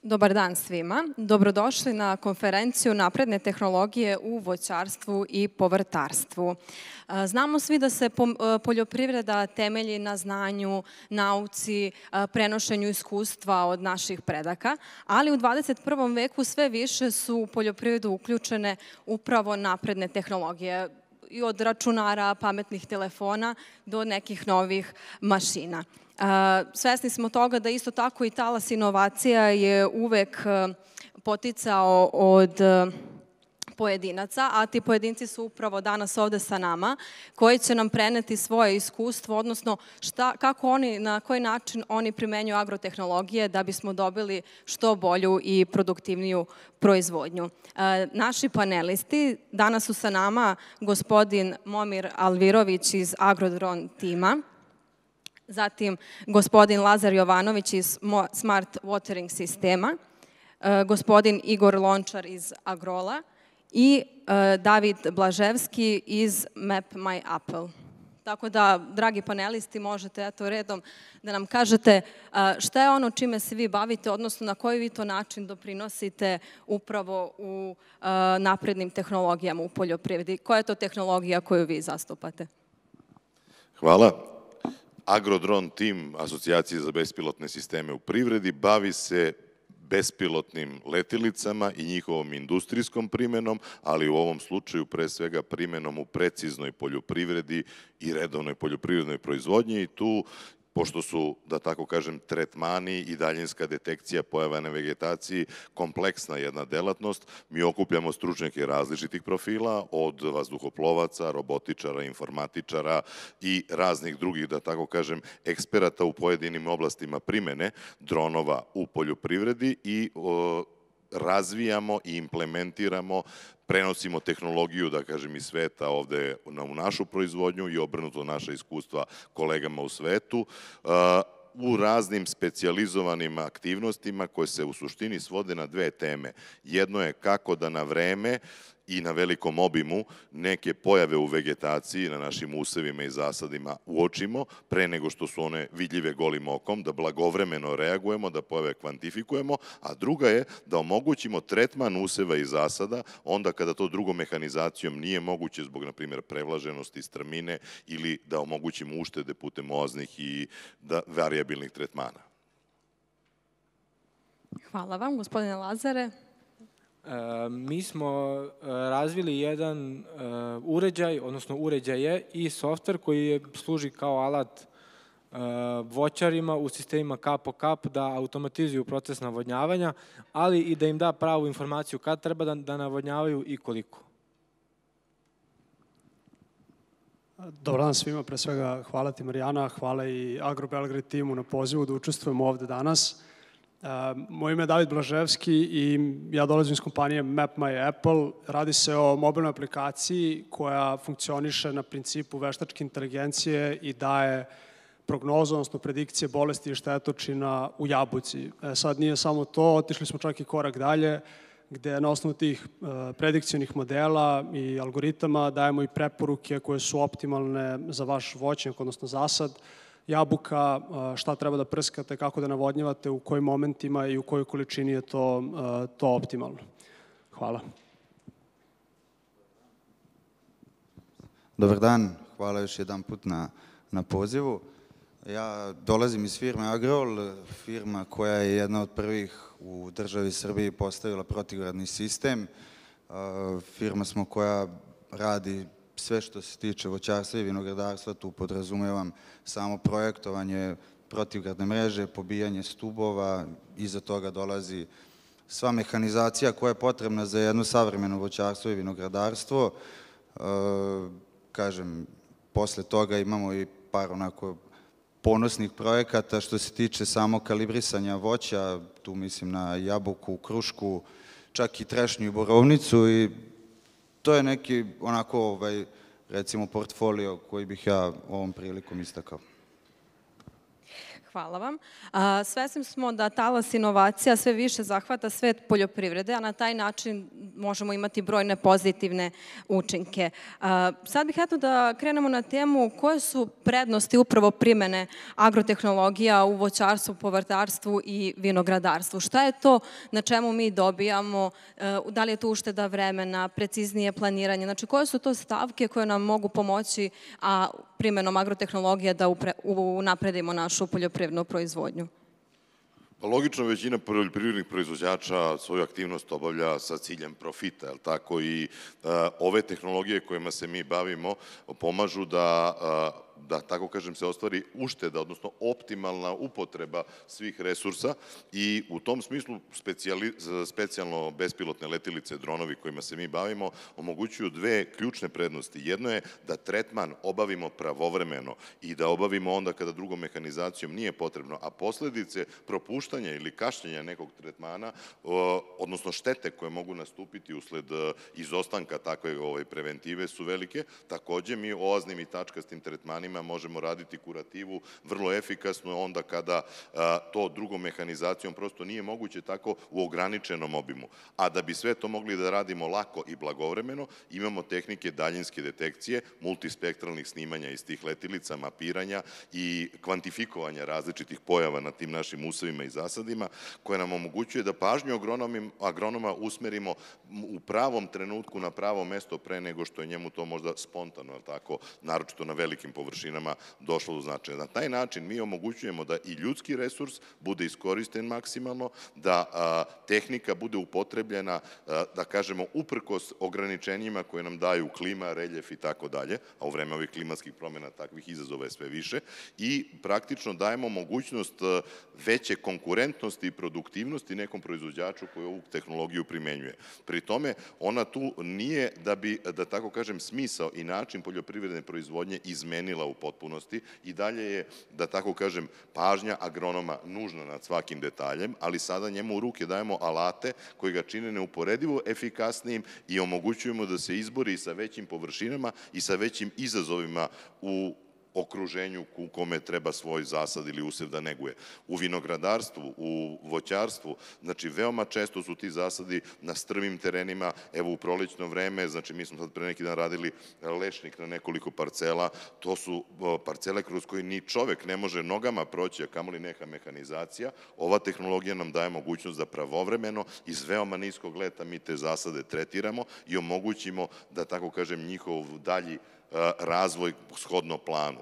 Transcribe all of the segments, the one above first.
Dobar dan svima. Dobrodošli na konferenciju Napredne tehnologije u voćarstvu i povrtarstvu. Znamo svi da se poljoprivreda temelji na znanju, nauci, prenošenju iskustva od naših predaka, ali u 21. veku sve više su u poljoprivredu uključene upravo napredne tehnologije, i od računara, pametnih telefona do nekih novih mašina. Svesni smo toga da isto tako i talas inovacija je uvek poticao od pojedinaca, a ti pojedinci su upravo danas ovde sa nama, koji će nam preneti svoje iskustvo, odnosno kako oni, na koji način oni primenjuju agrotehnologije da bismo dobili što bolju i produktivniju proizvodnju. Naši panelisti, danas su sa nama gospodin Momir Alvirović iz Agrodron tima, zatim gospodin Lazar Jovanović iz Smart Watering sistema, gospodin Igor Lončar iz Agrola i David Blaževski iz Map My Apple. Tako da, dragi panelisti, možete redom da nam kažete šta je ono čime se vi bavite, odnosno na koji vi to način doprinosite upravo u naprednim tehnologijama u poljoprivredi. Koja je to tehnologija koju vi zastupate? Hvala. Agrodron tim Asocijacije za bespilotne sisteme u privredi bavi se bespilotnim letilicama i njihovom industrijskom primenom, ali u ovom slučaju pre svega primenom u preciznoj poljoprivredi i redovnoj poljoprivrednoj proizvodnji i tu, pošto su, da tako kažem, tretmani i daljinska detekcija pojava na vegetaciji kompleksna jedna delatnost, mi okupljamo stručnjake različitih profila, od vazduhoplovaca, robotičara, informatičara i raznih drugih, da tako kažem, eksperata u pojedinim oblastima primene dronova u poljoprivredi i razvijamo i implementiramo, prenosimo tehnologiju, da kažem, iz sveta ovde u našu proizvodnju i obrnuto naša iskustva kolegama u svetu, u raznim specijalizovanim aktivnostima koje se u suštini svode na dve teme. Jedno je kako da na vreme i na velikom obimu neke pojave u vegetaciji na našim usevima i zasadima uočimo pre nego što su one vidljive golim okom, da blagovremeno reagujemo, da pojave kvantifikujemo, a druga je da omogućimo tretman useva i zasada onda kada to drugom mehanizacijom nije moguće zbog, na primjer, prevlaženosti, strmine ili da omogućimo uštede putem oznih i varijabilnih tretmana. Hvala vam, gospodine Lazare. Mi smo razvili jedan uređaj, odnosno uređaje i softver koji služi kao alat voćarima u sistemima kap po kap da automatizuju proces navodnjavanja, ali i da im da pravu informaciju kad treba da navodnjavaju i koliko. Dobar dan svima, pre svega hvala ti Marijana, hvala i Agro Belgrade timu na pozivu da učestvujemo ovde danas. Moje ime je David Blaževski i ja dolazim iz kompanije Map My Apple. Radi se o mobilnoj aplikaciji koja funkcioniše na principu veštačke inteligencije i daje prognozu, odnosno predikcije bolesti i štetočina u jabuci. Sad nije samo to, otišli smo čak i korak dalje, gde na osnovu tih predikcionih modela i algoritama dajemo i preporuke koje su optimalne za vaš voćnjak, odnosno zasad, jabuka, šta treba da prskate, kako da navodnjavate, u kojim momentima i u kojoj količini je to optimalno. Hvala. Dobar dan, hvala još jedan put na pozivu. Ja dolazim iz firme Agrol, firma koja je jedna od prvih u državi Srbiji postavila protivgradni sistem. Firma smo koja radi sve što se tiče voćarstva i vinogradarstva, tu podrazumevam samo projektovanje protivgradne mreže, pobijanje stubova, iza toga dolazi sva mehanizacija koja je potrebna za jedno savremeno voćarstvo i vinogradarstvo. Kažem, posle toga imamo i par onako ponosnih projekata što se tiče samo kalibrisanja voća, tu mislim na jabuku, krušku, čak i trešnju i borovnicu i to je neki onako, recimo, portfolio koji bih ja ovom prilikom istakao. Hvala vam. Svesni smo da talas inovacija sve više zahvata svet poljoprivrede, a na taj način možemo imati brojne pozitivne učinke. Sad bih da krenemo na temu koje su prednosti upravo primene agrotehnologija u voćarstvu, povrtarstvu i vinogradarstvu. Šta je to na čemu mi dobijamo, da li je to ušteda vremena, preciznije planiranje, znači koje su to stavke koje nam mogu pomoći primenom agrotehnologija da unapredimo našu poljoprivrednu proizvodnju? Pa logično, većina poljoprivrednih proizvođača svoju aktivnost obavlja sa ciljem profita, jel tako? I ove tehnologije kojima se mi bavimo pomažu da tako kažem, se ostvari ušteda, odnosno optimalna upotreba svih resursa i u tom smislu specijalno bespilotne letilice, dronovi kojima se mi bavimo, omogućuju dve ključne prednosti. Jedno je da tretman obavimo pravovremeno i da obavimo onda kada drugom mehanizacijom nije potrebno, a posledice propuštanja ili kašnjenja nekog tretmana, odnosno štete koje mogu nastupiti usled izostanka takve preventive su velike. Takođe, mi oaznim i tačkastim tretmanima možemo raditi kurativu vrlo efikasno onda kada to drugom mehanizacijom prosto nije moguće tako u ograničenom obimu. A da bi sve to mogli da radimo lako i blagovremeno, imamo tehnike daljinske detekcije, multispektralnih snimanja iz tih letilica, mapiranja i kvantifikovanja različitih pojava na tim našim usevima i zasadima, koje nam omogućuje da pažnju agronoma usmerimo u pravom trenutku na pravo mesto pre nego što je njemu to možda spontano, tako, naročito na velikim površinama došlo do značaja. Na taj način mi omogućujemo da i ljudski resurs bude iskoristen maksimalno, da tehnika bude upotrebljena, da kažemo, uprkos ograničenjima koje nam daju klima, reljef i tako dalje, a u vreme ovih klimatskih promjena takvih izazova je sve više, i praktično dajemo mogućnost veće konkurentnosti i produktivnosti nekom proizvođaču koji ovu tehnologiju primenjuje. Pri tome, ona tu nije da bi, da tako kažem, smisao i način poljoprivredne proizvodnje izmenila u potpunosti i dalje je, da tako kažem, pažnja agronoma nužna nad svakim detaljem, ali sada njemu u ruke dajemo alate koji ga čine neuporedivo efikasnijim i omogućujemo da se izbori sa većim površinama i sa većim izazovima u okruženju u kome treba svoj zasad ili usev da neguje. U vinogradarstvu, u voćarstvu, znači veoma često su ti zasadi na strmim terenima, evo u prolećno vreme, znači mi smo sad pre neki dan radili lešnik na nekoliko parcela, to su parcele kroz koje ni čovek ne može nogama proći, a kamoli neka mehanizacija. Ova tehnologija nam daje mogućnost da pravovremeno iz veoma niskog leta mi te zasade tretiramo i omogućimo da, tako kažem, njihov dalji razvoj shodno planu.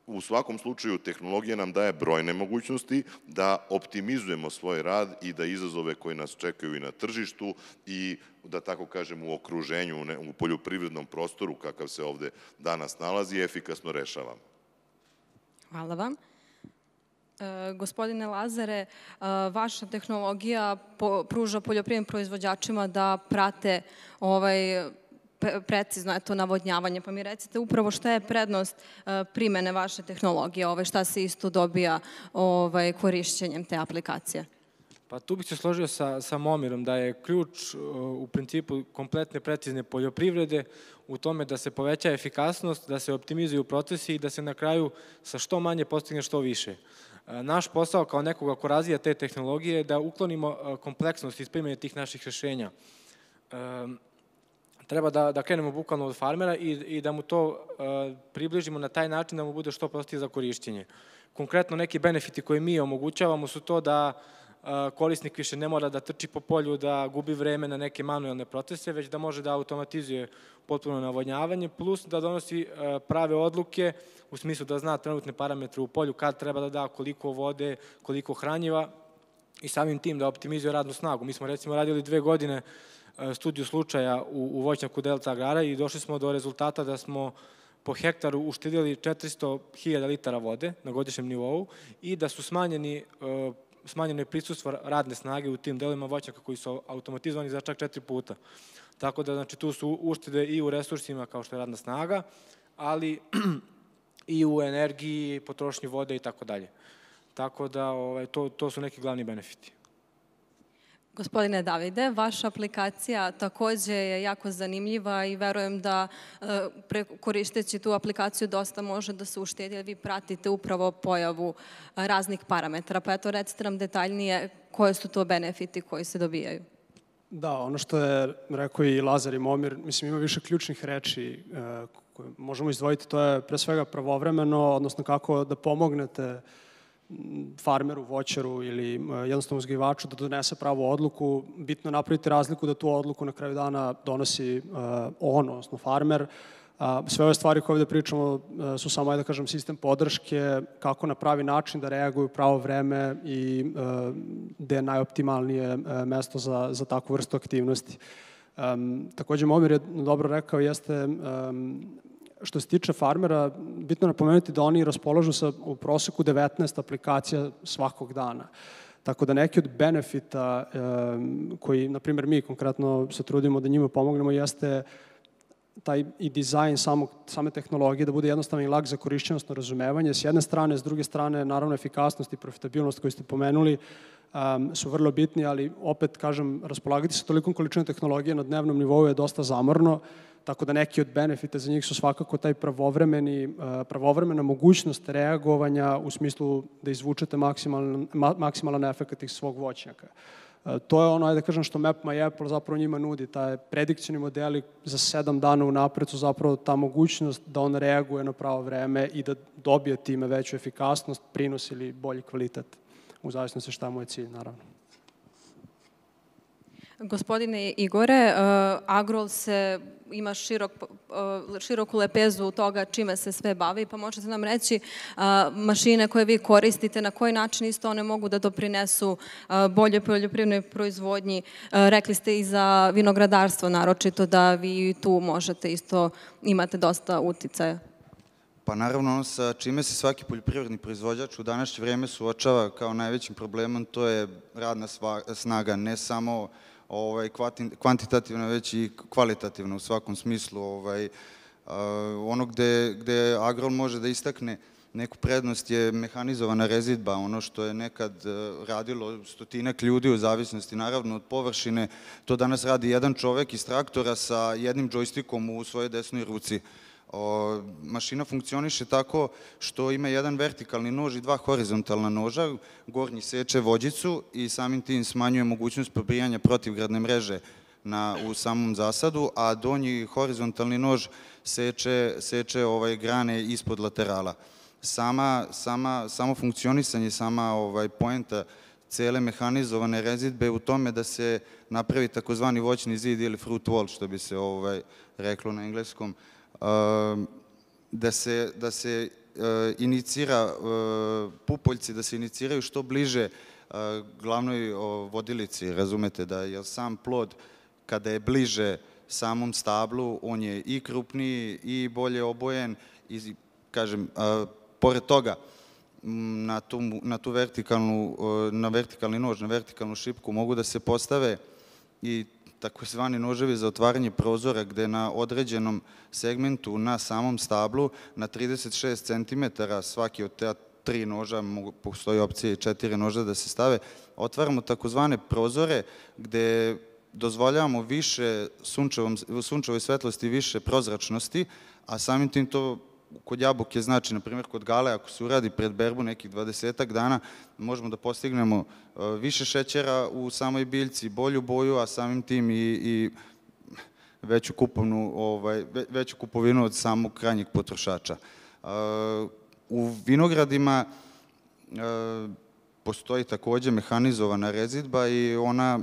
U svakom slučaju, tehnologija nam daje brojne mogućnosti da optimizujemo svoj rad i da izazove koje nas čekaju i na tržištu i, da tako kažem, u okruženju, u poljoprivrednom prostoru, kakav se ovde danas nalazi, efikasno rešavamo. Hvala vam. Gospodine Lazare, vaša tehnologija pruža poljoprivrednim proizvođačima da prate precizno navodnjavanje, pa mi recite upravo šta je prednost primene vaše tehnologije, šta se isto dobija korišćenjem te aplikacije? Pa tu bih se složio sa Momirom da je ključ u principu kompletne precizne poljoprivrede u tome da se poveća efikasnost, da se optimizuju procesi i da se na kraju sa što manje postigne što više. Naš posao kao nekoga ko razvija te tehnologije je da uklonimo kompleksnost iz primjene tih naših rešenja. Treba da krenemo bukvalno od farmera i da mu to približimo na taj način da mu bude što prostije za korišćenje. Konkretno neki benefiti koje mi omogućavamo su to da korisnik više ne mora da trči po polju, da gubi vreme na neke manuelne procese, već da može da automatizuje potpuno navodnjavanje, plus da donosi prave odluke u smislu da zna trenutne parametre u polju, kad treba da da, koliko vode, koliko hranjiva i samim tim da optimizuje radnu snagu. Mi smo recimo radili 2 godine studiju slučaja u voćnjaku Delta Agrara i došli smo do rezultata da smo po hektaru uštedili 400.000 litara vode na godišnjem nivou i da su smanjeno je prisustvo radne snage u tim delovima voćnjaka koji su automatizovani za čak 4 puta. Tako da, znači, tu su uštede i u resursima kao što je radna snaga, ali i u energiji, potrošnji vode i tako dalje. Tako da, to su neki glavni benefiti. Gospodine Davide, vaša aplikacija takođe je jako zanimljiva i verujem da koristeći tu aplikaciju dosta može da se uštedi, jer vi pratite upravo pojavu raznih parametara. Pa eto, recite nam detaljnije koje su to benefiti koji se dobijaju. Da, ono što je rekao i Lazar i Momir, mislim ima više ključnih reči koje možemo izdvojiti, to je pre svega pravovremeno, odnosno kako da pomognete farmeru, voćaru ili jednostavno uzgajivaču da donese pravu odluku. Bitno je napraviti razliku da tu odluku na kraju dana donosi on, odnosno farmer. Sve ove stvari koje ovde pričamo su samo, ajde da kažem, sistem podrške, kako na pravi način da reaguju pravo vreme i gde je najoptimalnije mesto za takvu vrstu aktivnosti. Takođe, Momir je dobro rekao, jeste što se tiče farmera, bitno je napomenuti da oni raspolažu sa u proseku 19 aplikacija svakog dana. Tako da neki od benefita koji, na primjer, mi konkretno se trudimo da njima pomognemo jeste taj i dizajn same tehnologije da bude jednostavan i lak za korišćenje, odnosno razumevanje. S jedne strane, s druge strane, naravno, efikasnost i profitabilnost koju ste pomenuli su vrlo bitni, ali opet, kažem, raspolagati sa tolikom količinom tehnologije na dnevnom nivou je dosta zamorno, tako da neki od benefita za njih su svakako taj pravovremena mogućnost reagovanja u smislu da izvučete maksimalan efekt iz svog voćnjaka. To je ono, ajde da kažem, što Mapma i Apple zapravo njima nudi, taj predikcioni modeli za 7 dana unapred su zapravo ta mogućnost da on reaguje na pravo vreme i da dobije time veću efikasnost, prinos ili bolji kvalitet, u zavisnosti šta mu je cilj, naravno. Gospodine Igore, Agrol ima široku lepezu toga čime se sve bavi, pa možete nam reći mašine koje vi koristite, na koji način isto one mogu da doprinesu bolje poljoprivrednoj proizvodnji. Rekli ste i za vinogradarstvo, naročito da vi tu možete isto, imate dosta uticaja. Pa naravno, ono sa čime se svaki poljoprivredni proizvođač u današnje vreme suočava kao najvećim problemom, to je radna snaga, ne samo kvantitativna, već i kvalitativna u svakom smislu. Ono gde Agrol može da istakne neku prednost je mehanizovana rezidba, ono što je nekad radilo stotinak ljudi u zavisnosti naravno od površine, to danas radi jedan čovek iz traktora sa jednim džojstikom u svojoj desnoj ruci. Mašina funkcioniše tako što ima jedan vertikalni nož i dva horizontalna noža, gornji seče vođicu i samim tim smanjuje mogućnost probijanja protivgradne mreže u samom zasadu, a donji horizontalni nož seče grane ispod laterala. Samo funkcionisanje, sama poenta cele mehanizovane rezidbe u tome da se napravi takozvani voćni zid ili fruit wall, što bi se reklo na engleskom, da se inicira pupoljci, da se iniciraju što bliže glavnoj vodilici, razumete, da je sam plod kada je bliže samom stablu, on je i krupniji i bolje obojen i, kažem, pored toga, na vertikalni nož, na vertikalnu šipku mogu da se postave i takozvani noževi za otvaranje prozora, gde na određenom segmentu na samom stablu na 36 cm svaki od te 3 noža, postoji opcija i 4 noža da se stave, otvaramo takozvane prozore gde dozvoljavamo više sunčevoj svetlosti, više prozračnosti, a samim tim to kod jabuke znači, na primjer kod gale, ako se uradi pred berbu nekih 20 dana, možemo da postignemo više šećera u samoj biljci, bolju boju, a samim tim i veću kupovinu od samog krajnjeg potrošača. U vinogradima postoji takođe mehanizovana rezidba i ona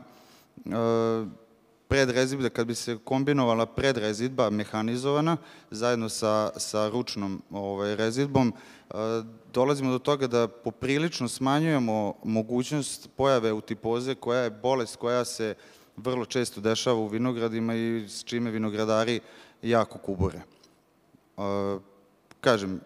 predrezidba, kad bi se kombinovala predrezidba mehanizovana zajedno sa ručnom rezidbom, dolazimo do toga da poprilično smanjujemo mogućnost pojave eutipoze, koja je bolest koja se vrlo često dešava u vinogradima i s čime vinogradari jako kubure. Kažem,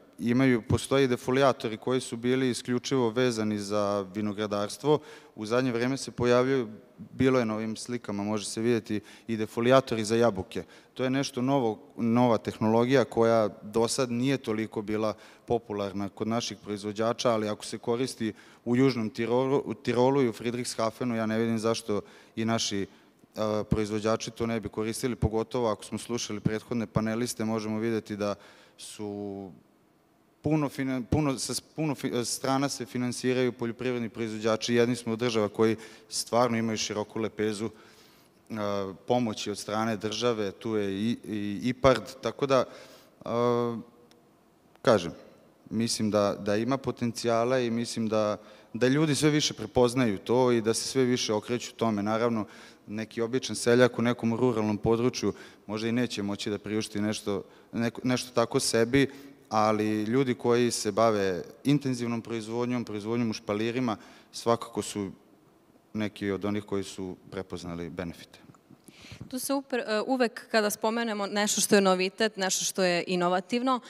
postoji defolijatori koji su bili isključivo vezani za vinogradarstvo. U zadnje vreme se pojavljaju, bilo je na ovim slikama, može se vidjeti, i defolijatori za jabuke. To je nešto nova tehnologija koja do sad nije toliko bila popularna kod naših proizvođača, ali ako se koristi u Južnom Tirolu i u Friedrichshafenu, ja ne vidim zašto i naši proizvođači to ne bi koristili, pogotovo ako smo slušali prethodne paneliste, možemo vidjeti da su sa puno strana se finansiraju poljoprivredni proizvođači. Jedni smo od država koji stvarno imaju široku lepezu pomoći od strane države, tu je i IPARD, tako da, kažem, mislim da ima potencijala i mislim da ljudi sve više prepoznaju to i da se sve više okreću tome. Naravno, neki običan seljak u nekom ruralnom području možda i neće moći da priušti nešto tako sebi, ali ljudi koji se bave intenzivnom proizvodnjom u špalirima, svakako su neki od onih koji su prepoznali benefite. Tu se uvek kada spomenemo nešto što je novitet, nešto što je inovativno,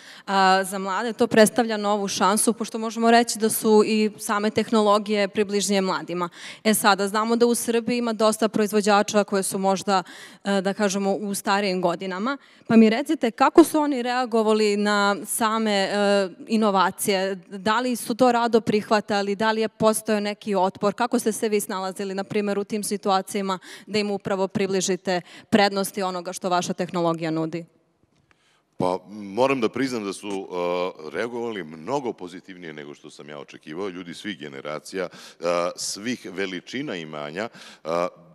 za mlade to predstavlja novu šansu, pošto možemo reći da su i same tehnologije približnije mladima. Sada, znamo da u Srbiji ima dosta proizvođača koje su možda, da kažemo, u starijim godinama, pa mi recite kako su oni reagovali na same inovacije, da li su to rado prihvatali, da li je postojao neki otpor, kako ste se vi snalazili, na primjer, u tim situacijama da im upravo približite prednosti onoga što vaša tehnologija nudi? Pa moram da priznam da su reagovali mnogo pozitivnije nego što sam ja očekivao. Ljudi svih generacija, svih veličina imanja.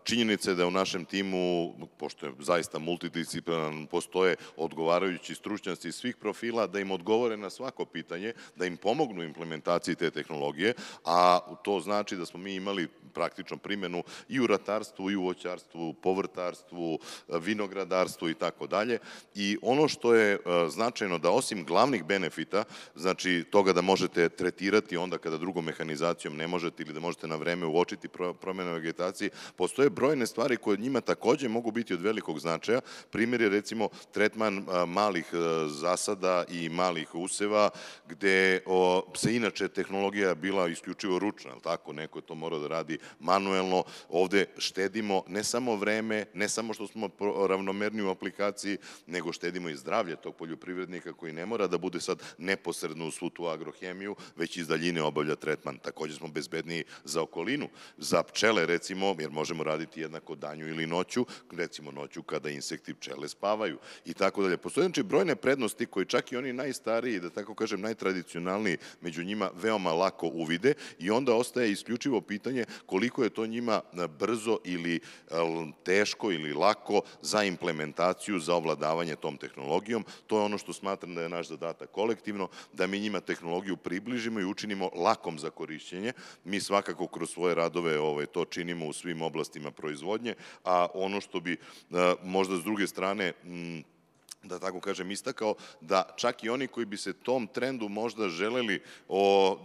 Činjenica je da u našem timu, pošto je zaista multidisciplinaran, postoje odgovarajući stručnjaci svih profila da im odgovore na svako pitanje, da im pomognu u implementaciji te tehnologije, a to znači da smo mi imali praktično primjenu i u ratarstvu, i u voćarstvu, povrtarstvu, vinogradarstvu i tako dalje. I ono što je značajno da osim glavnih benefita, znači toga da možete tretirati onda kada drugom mehanizacijom ne možete ili da možete na vreme uočiti promjene vegetaciji, postoje brojne stvari koje njima takođe mogu biti od velikog značaja. Primjer je recimo tretman malih zasada i malih useva gde se inače tehnologija bila isključivo ručna, ali tako, neko je to morao da radi manuelno. Ovde štedimo ne samo vreme, ne samo što smo ravnomerni u aplikaciji, nego štedimo i zdravlje tog poljoprivrednika koji ne mora da bude sad neposredno u svu tu agrohemiju, već iz daljine obavlja tretman. Takođe smo bezbedniji za okolinu, za pčele recimo, jer možemo raditi jednako danju ili noću, recimo noću kada insekti pčele spavaju i tako dalje. Postoje znači brojne prednosti koji čak i oni najstariji, da tako kažem najtradicionalniji među njima veoma lako uvide i onda ostaje isključivo pitanje koliko je to njima brzo ili teško ili lako za implementaciju, za ovladavanje tom tehnologijom. To je ono što smatram da je naš zadatak kolektivno, da mi njima tehnologiju približimo i učinimo lakom za korišćenje. Mi svakako kroz svoje radove to činimo u svim oblastima proizvodnje, a ono što bi možda s druge strane da tako kažem, istakao da čak i oni koji bi se tom trendu možda želeli,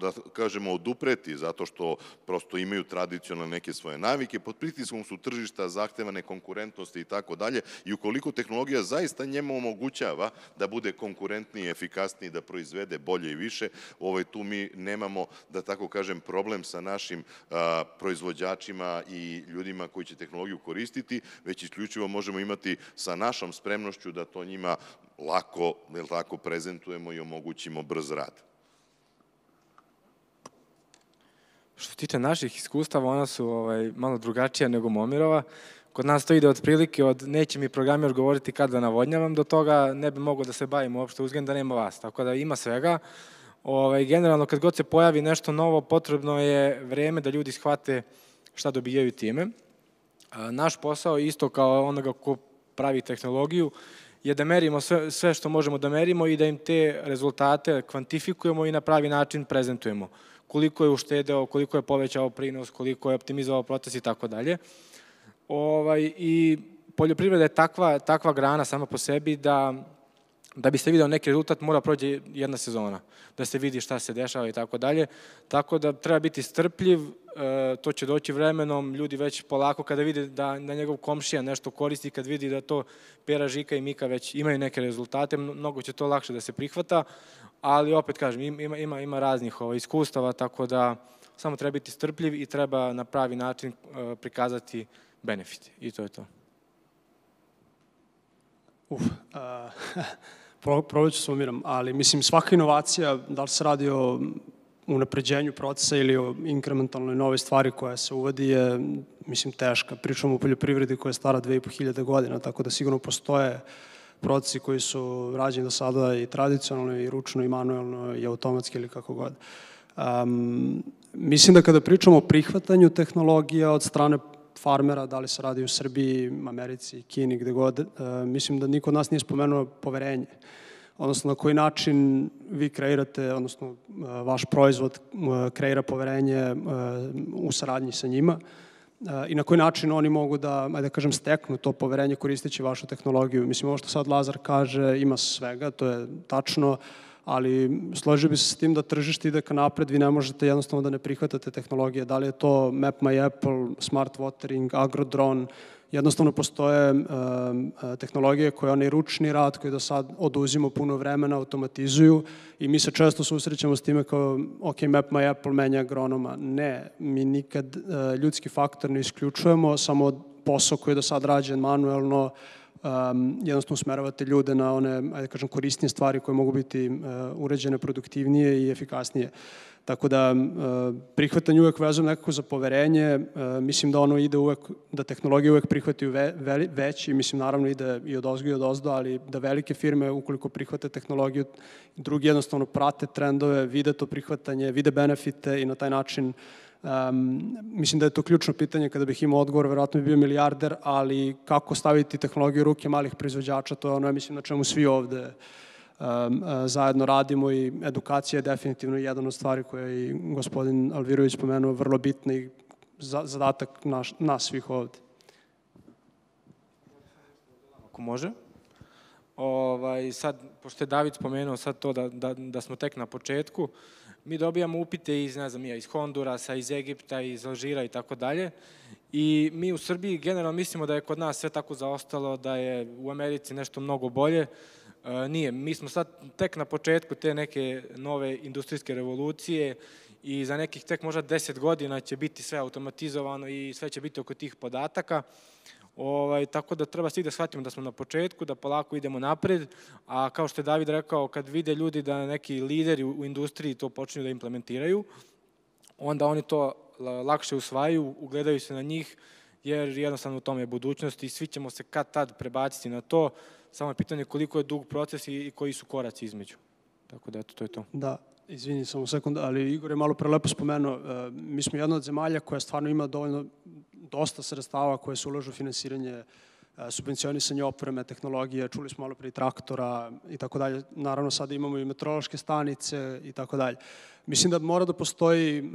da kažemo, odupreti, zato što prosto imaju tradicionalne neke svoje navike, pod pritiskom su tržišta, zahtevane konkurentnosti i tako dalje, i ukoliko tehnologija zaista njemu omogućava da bude konkurentniji, efikasniji, da proizvede bolje i više, tu mi nemamo, da tako kažem, problem sa našim proizvođačima i ljudima koji će tehnologiju koristiti, već isključivo možemo imati sa našom spremnošću da to njima lako, jel tako, prezentujemo i omogućimo brz rad. Što se tiče naših iskustava, ona su malo drugačija nego Momirova. Kod nas to ide otprilike od neće mi programer govoriti kad da navodnjavam, do toga ne bi mogao da se bavim uopšte uzgojem da nema vas. Tako da ima svega. Generalno, kad god se pojavi nešto novo, potrebno je vreme da ljudi shvate šta dobijaju time. Naš posao, isto kao onoga ko pravi tehnologiju, je da merimo sve što možemo da merimo i da im te rezultate kvantifikujemo i na pravi način prezentujemo. Koliko je uštedeo, koliko je povećao prinos, koliko je optimizovao proces i tako dalje. I poljoprivreda je takva grana sama po sebi da bi se video neki rezultat mora prođe jedna sezona, da se vidi šta se dešava i tako dalje. Tako da treba biti strpljiv, to će doći vremenom, ljudi već polako kada vide da njegov komšija nešto koristi, kad vidi da to Pera, Žika i Mika već imaju neke rezultate, mnogo će to lakše da se prihvata. ali opet kažem, ima raznih iskustava, tako da samo treba biti strpljiv i treba na pravi način prikazati benefite. I to je to. Probat ću sumiram, ali mislim svaka inovacija, da li se radi o unapređenju procesa ili o inkrementalnoj nove stvari koja se uvodi je, mislim, teška. Pričamo o poljoprivredi koja je stara 2500 godina, tako da sigurno postoje procesi koji su rađeni do sada i tradicionalno, i ručno, i manuelno, i automatski ili kako god. Mislim da kada pričamo o prihvatanju tehnologija od strane farmera, da li se radi u Srbiji, Americi, Kini, gde god, mislim da niko od nas nije spomenuo poverenje. Odnosno, na koji način vi kreirate, odnosno, vaš proizvod kreira poverenje u saradnji sa njima i na koji način oni mogu da, ajde da kažem, steknu to poverenje koristeći vašu tehnologiju. Mislim, ovo što sad Lazar kaže, ima svega, to je tačno, ali složio bi se s tim da tržište ide ka napred, vi ne možete jednostavno da ne prihvatate tehnologije. Da li je to Map My Apple, Smart Watering, AgroDrone, jednostavno postoje tehnologije koje onaj ručni rad koji do sad oduzimo puno vremena, automatizuju i mi se često susrećemo s time kao ok, Map My Apple menja agronoma. Ne, mi nikad ljudski faktor ne isključujemo, samo posao koji je do sad rađen manuelno, jednostavno usmeravate ljude na one, ajde kažem, korisnije stvari koje mogu biti uređene produktivnije i efikasnije. Tako da prihvatanje uvek vezujem nekako za poverenje, mislim da ono ide uvek, da tehnologije uvek prihvataju veći, mislim naravno ide i od ozgo i od ozdo, ali da velike firme ukoliko prihvate tehnologiju, drugi jednostavno prate trendove, vide to prihvatanje, vide benefite i na taj način mislim da je to ključno pitanje. Kada bih imao odgovor, verovatno bi bio milijarder, ali kako staviti tehnologiju u ruke malih proizvođača, to je ono, ja mislim, na čemu svi ovde zajedno radimo i edukacija je definitivno jedan od stvari koje je i gospodin Alvirović spomenuo, vrlo bitna i zadatak nas svih ovde. Ako može. Sad, pošto je David spomenuo sad to da smo tek na početku, mi dobijamo upite iz, ne znam, iz Hondurasa, iz Egipta, iz Alžira i tako dalje. I mi u Srbiji generalno mislimo da je kod nas sve tako zaostalo, da je u Americi nešto mnogo bolje. Nije. Mi smo sad tek na početku te neke nove industrijske revolucije i za nekih tek možda 10 godina će biti sve automatizovano i sve će biti oko tih podataka. Tako da treba svi da shvatimo da smo na početku, da polako idemo napred, a kao što je David rekao, kad vide ljudi da neki lideri u industriji to počinju da implementiraju, onda oni to lakše usvajaju, ugledaju se na njih, jer jednostavno u tome je budućnost i svi ćemo se kad tad prebaciti na to, samo je pitanje koliko je dug proces i koji su koraci između. Tako da, eto, to je to. Da, izvini samo sekund, ali Igor je malo prelepo spomenuo, mi smo jedna od zemalja koja stvarno ima dosta sredstava koje se ulažu u finansiranje, subvencionisanje opreme, tehnologije, čuli smo malo pre i traktora i tako dalje. Naravno, sada imamo i meteorološke stanice i tako dalje. Mislim da mora da postoji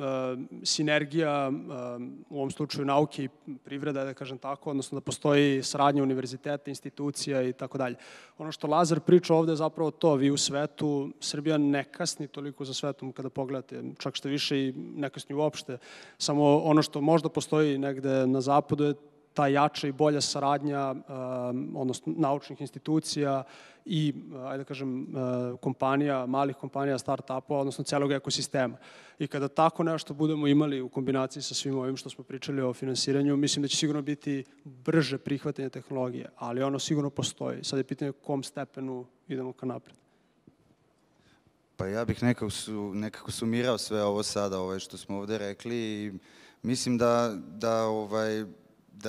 sinergija, u ovom slučaju nauke i privreda, da kažem tako, odnosno da postoji saradnja univerziteta, institucija i tako dalje. Ono što Lazar priča ovde je zapravo to, vi u svetu, Srbija ne kasni toliko za svetom kada pogledate, čak što više i ne kasni uopšte. Samo ono što možda postoji negde na zapadu je ta jača i bolja saradnja, odnosno naučnih institucija i, ajde da kažem, kompanija, malih kompanija, start-upova, odnosno celog ekosistema. I kada tako nešto budemo imali u kombinaciji sa svim ovim što smo pričali o finansiranju, mislim da će sigurno biti brže prihvatanje tehnologije, ali ono sigurno postoji. Sad je pitanje u kom stepenu idemo ka napred. Pa ja bih nekako sumirao sve ovo sada, što smo ovde rekli i mislim da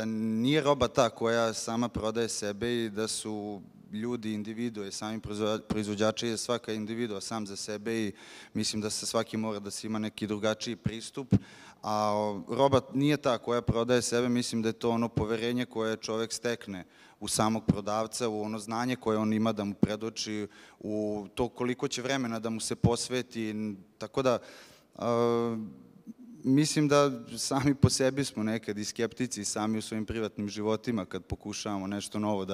nije roba ta koja sama prodaje sebe i da su ljudi individue, sami proizvođači je svaka individua sam za sebe i mislim da se svaki mora da se ima neki drugačiji pristup, a roba nije ta koja prodaje sebe, mislim da je to ono poverenje koje čovek stekne u samog prodavca, u ono znanje koje on ima da mu predoči, u to koliko će vremena da mu se posveti, tako da mislim da sami po sebi smo nekad i skeptici, sami u svojim privatnim životima kad pokušavamo nešto novo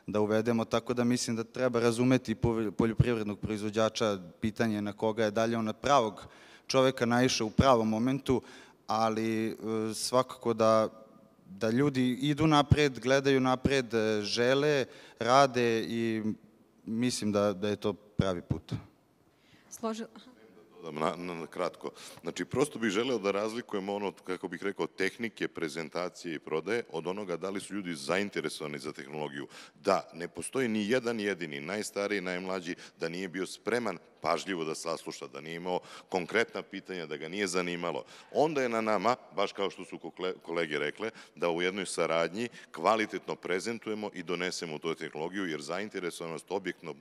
da uvedemo, tako da mislim da treba razumeti poljoprivrednog proizvođača, pitanje na koga je dalje on od pravog čoveka naišao u pravom momentu, ali svakako da ljudi idu napred, gledaju napred, žele, rade i mislim da je to pravi put. Na kratko. Znači, prosto bih želeo da razlikujemo ono, kako bih rekao, tehnike, prezentacije i prodaje od onoga da li su ljudi zainteresovani za tehnologiju. Da, ne postoji ni jedan jedini, najstariji, najmlađi, da nije bio spreman pažljivo da sasluša, da nije imao konkretna pitanja, da ga nije zanimalo. Onda je na nama, baš kao što su kolege rekle, da u jednoj saradnji kvalitetno prezentujemo i donesemo tu tehnologiju, jer zainteresovanost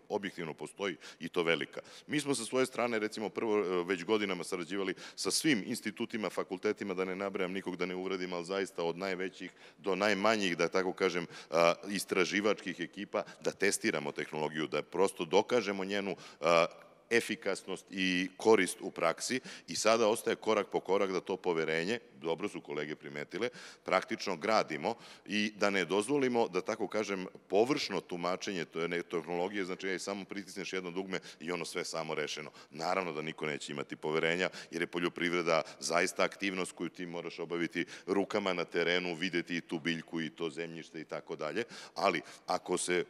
objektivno postoji i to velika. Mi smo sa svoje strane, recimo, prvo već godinama sarađivali sa svim institutima, fakultetima, da ne nabrajam nikog da ne uvredim, ali zaista od najvećih do najmanjih, da tako kažem, istraživačkih ekipa, da testiramo tehnologiju, da prosto dokažemo njenu efikasnost i korist u praksi i sada ostaje korak po korak da to poverenje, dobro su kolege primetile, praktično gradimo i da ne dozvolimo da, tako kažem, površno tumačenje tehnologije, znači samo pritisneš jedno dugme i ono sve samo rešeno. Naravno da niko neće imati poverenja, jer je poljoprivreda zaista aktivnost koju ti moraš obaviti rukama na terenu, videti i tu biljku i to zemljište i tako dalje, ali ako se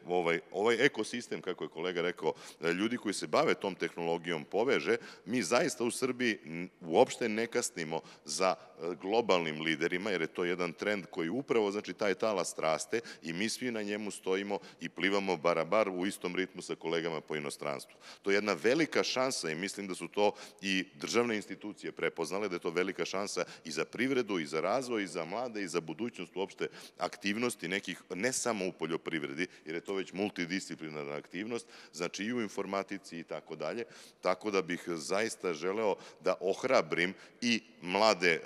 ovaj ekosistem, kako je kolega rekao, ljudi koji se bave tom tehnologijom poveže, mi zaista u Srbiji uopšte ne kasnimo za globalnim liderima, jer je to jedan trend koji upravo, znači, taj talas raste i mi svi na njemu stojimo i plivamo barabar u istom ritmu sa kolegama po inostranstvu. To je jedna velika šansa i mislim da su to i državne institucije prepoznale, da je to velika šansa i za privredu, i za razvoj, i za mlade, i za budućnost uopšte aktivnosti nekih, ne samo u poljoprivredi, jer je to već multidisciplinarna aktivnost, znači i u informatici i tako dalje, tako da bih zaista želeo da ohrabrim i mlade,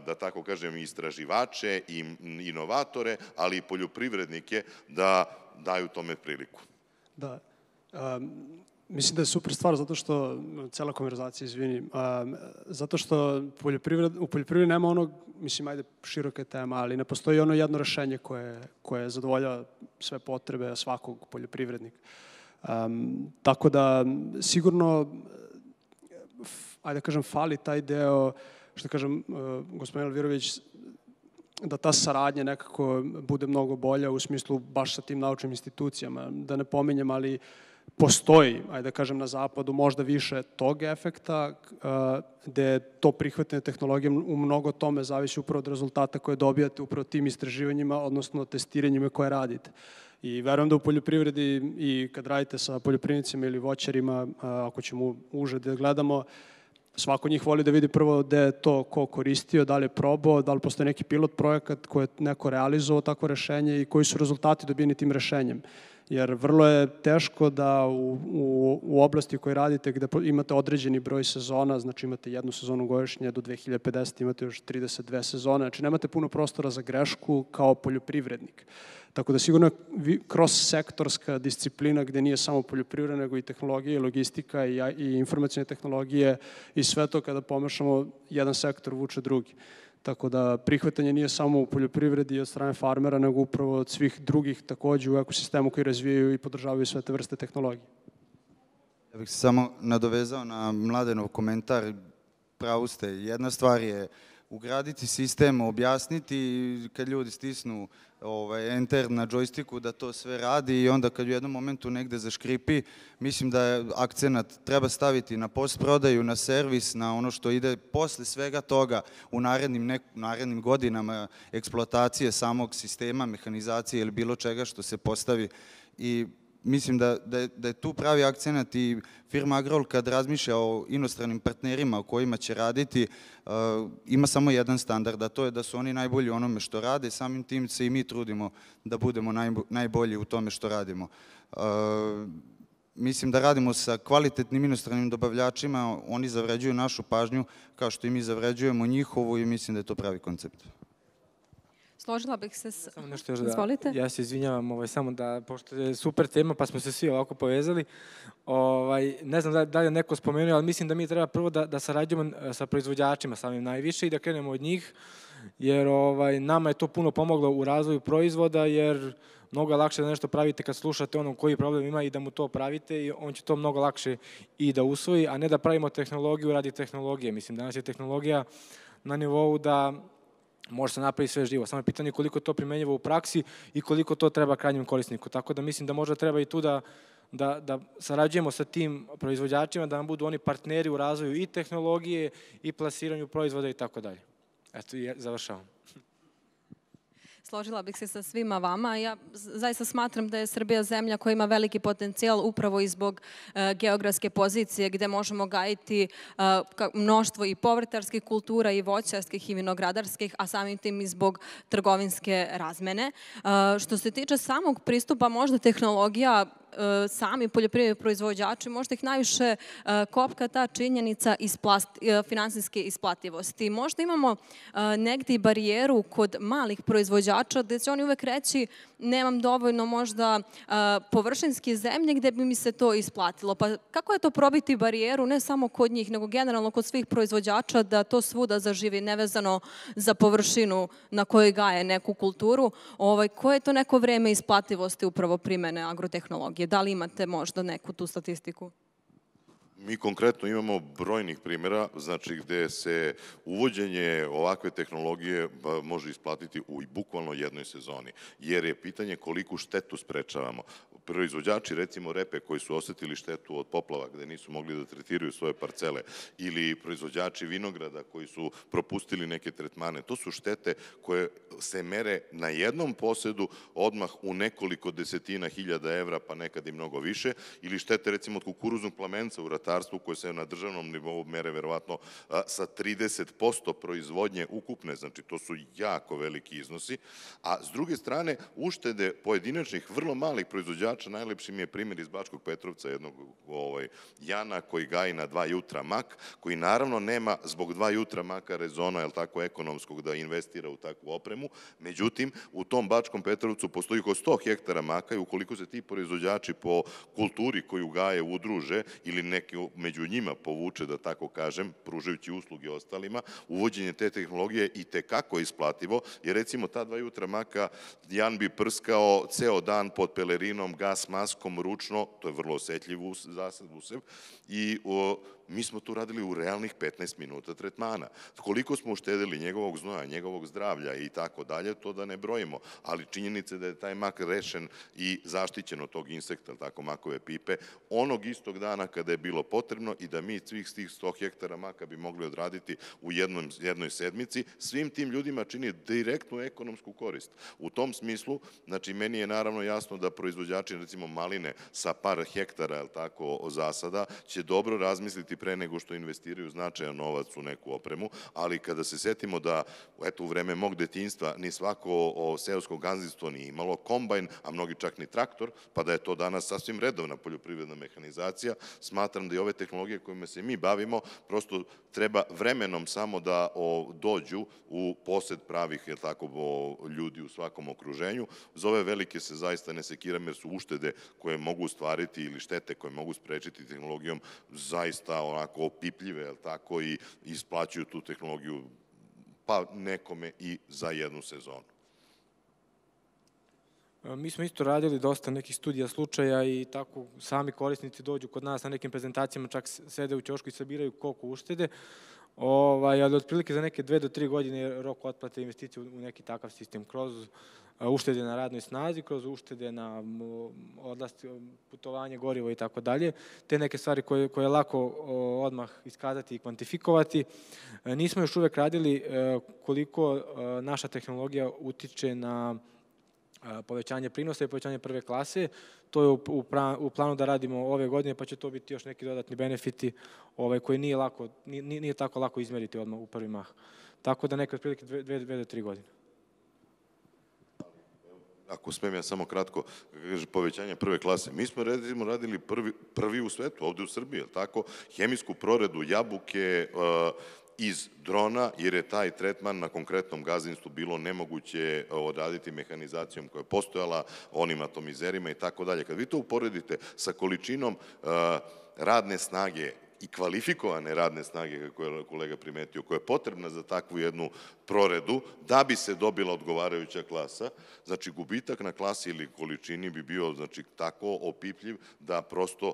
da tako kažem, istraživače i inovatore, ali i poljoprivrednike da daju tome priliku. Da. Mislim da je super stvar zato što, cela konverzacija, izvini, zato što u poljoprivredi nema onog, mislim, ajde, široka tema, ali ne postoji ono jedno rešenje koje zadovoljava sve potrebe svakog poljoprivrednika. Tako da, sigurno, ajde da kažem, fali taj deo, što kažem, gospodin Elvirović, da ta saradnja nekako bude mnogo bolja u smislu baš sa tim naučnim institucijama. Da ne pominjem, ali postoji, ajde da kažem, na zapadu možda više tog efekta, gde to prihvatanje tehnologije u mnogo tome zavisi upravo od rezultata koje dobijate upravo tim istraživanjima, odnosno testiranjima koje radite. I verujem da u poljoprivredi i kad radite sa poljoprivrednicima ili voćarima, ako ćemo uže da gledamo, svako njih voli da vidi prvo gde je to ko koristio, da li je probao, da li postoji neki pilot projekat koji je neko realizovao takvo rešenje i koji su rezultati dobijeni tim rešenjem. Jer vrlo je teško da u oblasti u kojoj radite, gde imate određeni broj sezona, znači imate jednu sezonu godišnje, do 2050 imate još 32 sezone, znači nemate puno prostora za grešku kao poljoprivrednik. Tako da sigurno kroz-sektorska disciplina gde nije samo poljoprivreda, nego i tehnologija, i logistika, i informacijne tehnologije, i sve to kada pomešamo, jedan sektor vuče drugi. Tako da prihvatanje nije samo u poljoprivredi od strane farmera, nego upravo od svih drugih takođe u ekosistemu koji razvijaju i podržavaju sve te vrste tehnologije. Ja bih se samo nadovezao na Mladenov komentar. Pravo ste. Jedna stvar je ugraditi sistem, objasniti kad ljudi stisnu enter na džojstiku da to sve radi i onda kad u jednom momentu negde zaškripi, mislim da je akcenat treba staviti na postprodaju, na servis, na ono što ide posle svega toga u narednim godinama eksploatacije samog sistema, mehanizacije ili bilo čega što se postavi. I mislim da je tu pravi akcenat i firma Agrol kad razmišlja o inostranim partnerima o kojima će raditi, ima samo jedan standard, a to je da su oni najbolji u onome što rade, samim tim se i mi trudimo da budemo najbolji u tome što radimo. Mislim da radimo sa kvalitetnim inostranim dobavljačima, oni zavređuju našu pažnju kao što i mi zavređujemo njihovu i mislim da je to pravi koncept. Složila bih se s... Samo nešto još da, ja se izvinjavam, samo da, pošto je super tema, pa smo se svi ovako povezali, ne znam da li je neko spomenuo, ali mislim da mi treba prvo da sarađujemo sa proizvođačima samim najviše i da krenemo od njih, jer nama je to puno pomoglo u razvoju proizvoda, jer mnogo lakše da nešto pravite kad slušate onom koji problem ima i da mu to pravite i on će to mnogo lakše i da usvoji, a ne da pravimo tehnologiju radi tehnologije. Mislim, danas je tehnologija na nivou da može se napraviti sve živo. Samo je pitanje koliko to primenjivo u praksi i koliko to treba krajnjem korisniku. Tako da mislim da možda treba i tu da da sarađujemo sa tim proizvođačima, da nam budu oni partneri u razvoju i tehnologije i plasiranju proizvoda i tako dalje. Eto, i završavam. Složila bih se sa svima vama. Ja zaista smatram da je Srbija zemlja koja ima veliki potencijal upravo i zbog geografske pozicije gde možemo gajiti mnoštvo i povrtarskih kultura i voćarskih i vinogradarskih, a samim tim i zbog trgovinske razmene. Što se tiče samog pristupa, možda tehnologija, sami poljoprivredni proizvođači, možda ih najviše kopka ta činjenica finansijske isplativosti. Možda imamo negdje i barijeru kod malih proizvođača gde će oni uvek reći nemam dovoljno možda površinske zemlje gde bi mi se to isplatilo. Pa kako je to probiti barijeru ne samo kod njih, nego generalno kod svih proizvođača da to svuda zaživi nevezano za površinu na kojoj gaje neku kulturu? Koje je to neko vreme isplativosti upravo primene agrotehnologije? Da li imate možda neku tu statistiku? Mi konkretno imamo brojnih primjera, znači gde se uvođenje ovakve tehnologije može isplatiti u bukvalno jednoj sezoni, jer je pitanje koliku štetu sprečavamo. Proizvođači, recimo repe, koji su osetili štetu od poplava gde nisu mogli da tretiraju svoje parcele, ili proizvođači vinograda koji su propustili neke tretmane, to su štete koje se mere na jednom posedu odmah u nekoliko desetina hiljada evra, pa nekad i mnogo više, ili štete recimo od kukuruznog plamenca u ratarstvu koje se na državnom nivou mere verovatno sa 30% proizvodnje ukupne, znači to su jako veliki iznosi, a s druge strane uštede pojedinačnih vrlo malih proizvođača. Najlepši mi je primjer iz Bačkog Petrovca, jednog Jana koji gaji na 2 jutra mak, koji naravno nema zbog 2 jutra maka rezona, je li tako, ekonomskog da investira u takvu opremu. Međutim, u tom Bačkom Petrovcu postoji oko 100 hektara maka i ukoliko se ti proizvođači po kulturi koju gaje udruže ili neki među njima povuče, da tako kažem, pružajući usluge ostalima, uvođenje te tehnologije i tekako isplativo, jer recimo ta 2 jutra maka Jan bi prskao ceo dan pod pelerinom, gas maskom, ručno, to je vrlo osetljiv usev, i mi smo to radili u realnih 15 minuta tretmana. Koliko smo uštedili njegovog znoja, njegovog zdravlja i tako dalje, to da ne brojimo, ali činjenica je da je taj mak rešen i zaštićen od tog insekta, tako makove pipe, onog istog dana kada je bilo potrebno i da mi svih tih 100 hektara maka bi mogli odraditi u jednoj sedmici, svim tim ljudima čini direktnu ekonomsku korist. U tom smislu, znači meni je naravno jasno da proizvođači, recimo maline sa par hektara, je li tako, zasada, će dobro razmisliti pre nego što investiraju značajan novac u neku opremu, ali kada se setimo da, eto, u vreme mog detinjstva ni svako seosko gazdinstvo nije imalo kombajn, a mnogi čak ni traktor, pa da je to danas sasvim redovna poljoprivredna mehanizacija, smatram da i ove tehnologije kojima se mi bavimo, prosto treba vremenom samo da dođu u posed pravih, je tako, ljudi u svakom okruženju. Za ove velike se zaista ne sekiram, jer su uštede koje mogu ostvariti ili štete koje mogu sprečiti tehnologijom zaista onako opipljive, je tako, i isplaćuju tu tehnologiju pa nekome i za jednu sezonu. Mi smo isto radili dosta nekih studija slučaja i tako sami korisnici dođu kod nas na nekim prezentacijama, čak sede u ćošku i sabiraju koliko uštede, ali otprilike za neke 2 do 3 godine je rok otplate investicije u neki takav sistem, kroz uštede na radnoj snazi, kroz uštede na odlasti, putovanje, gorivo i tako dalje. Te neke stvari koje je lako odmah iskazati i kvantifikovati. Nismo još uvek radili koliko naša tehnologija utiče na povećanje prinosa i povećanje prve klase. To je u planu da radimo ove godine, pa će to biti još neki dodatni benefiti koji nije tako lako izmeriti odmah u prvi mah. Tako da neke otprilike 2 do 3 godine. Ako smem ja samo kratko, povećanje prve klase. Mi smo radili prvi u svetu, ovde u Srbiji, tako, hemijsku proredu jabuke iz drona, jer je taj tretman na konkretnom gazdinstvu bilo nemoguće odraditi mehanizacijom koja je postojala, onim atomizerima i tako dalje. Kad vi to uporedite sa količinom radne snage i kvalifikovane radne snage, kako je kolega primetio, koja je potrebna za takvu jednu proredu, da bi se dobila odgovarajuća klasa, znači gubitak na klasi ili količini bi bio tako opipljiv da prosto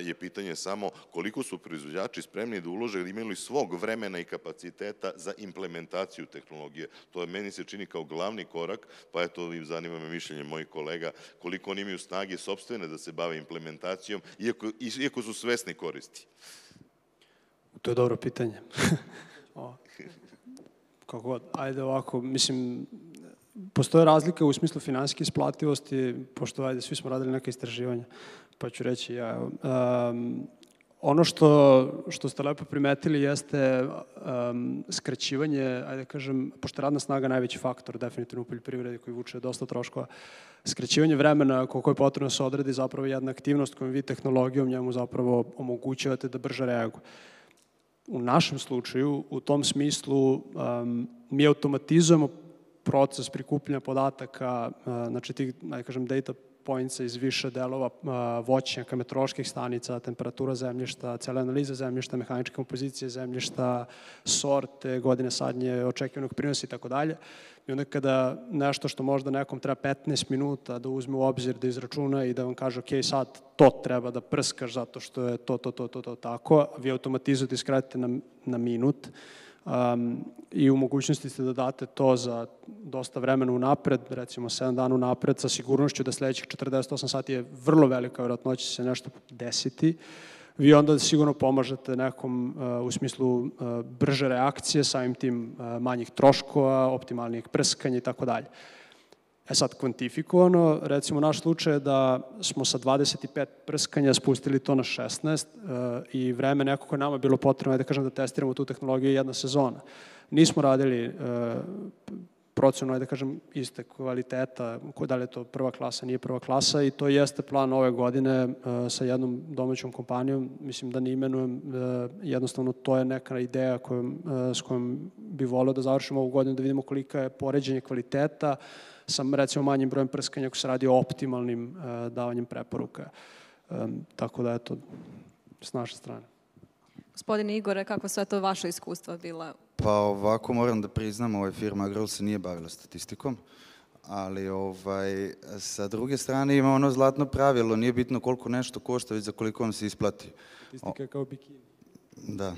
je pitanje samo koliko su proizvođači spremni da ulože, da imaju li svog vremena i kapaciteta za implementaciju tehnologije. To meni se čini kao glavni korak, pa eto, zanima me mišljenje mojih kolega, koliko oni imaju snage sopstvene da se bave implementacijom, iako su svesni koristi. To je dobro pitanje. Kako god, ajde ovako, mislim, postoje razlike u smislu finansijske isplativosti, pošto, ajde, svi smo radili neke istraživanja, pa ću reći ja. Ono što ste lepo primetili jeste skraćivanje, ajde kažem, pošto je radna snaga najveći faktor, definitivno u poljoprivredi koji vuče dosta troškova, skraćivanje vremena koliko je potrebno da se odredi zapravo jedna aktivnost kojom vi tehnologijom njemu zapravo omogućavate da brže reaguje. U našem slučaju, u tom smislu, mi automatizujemo proces prikupljanja podataka, znači tih, ajde kažem, data pointsa iz više delova voćnjaka, meteoroloških stanica, temperatura zemljišta, cele analize zemljišta, mehaničke kompozicije zemljišta, sorte, godine sadnje, očekivanog prinosa i tako dalje. I onda kada nešto što možda nekom treba 15 minuta da uzme u obzir, da izračuna i da vam kaže, ok, sad to treba da prskaš zato što je to tako, vi automatizujete i skratite na minut, i u mogućnosti ste da date to za dosta vremena unapred, recimo 7 dana unapred, sa sigurnošću da sledećih 48 sati je vrlo velika vjerojatnoća će se nešto desiti. Vi onda sigurno pomažete nekom u smislu brže reakcije, samim tim manjih troškova, optimalnijeg prskanja i tako dalje. Sad, kvantifikovano, recimo naš slučaj je da smo sa 25 prskanja spustili to na 16 i vreme neko koje nama bilo potrebno, da kažem, da testiramo tu tehnologiju jedna sezona. Nismo radili procenu, da kažem, iste kvaliteta, da li je to prva klasa, nije prva klasa i to jeste plan ove godine sa jednom domaćom kompanijom. Mislim da ne imenujem, jednostavno to je neka ideja s kojom bi volio da završimo ovu godinu, da vidimo kolika je poređenje kvaliteta sa, recimo, manjim brojem prskanja ako se radi o optimalnim davanjem preporuka. Tako da, eto, s naše strane. Gospodine Igore, kako su to vaše iskustva bila? Pa ovako moram da priznam, firma Agrol se nije bavila statistikom, ali sa druge strane ima ono zlatno pravilo, nije bitno koliko nešto košta, već za koliko vam se isplati. Statistika je kao bikini. Da.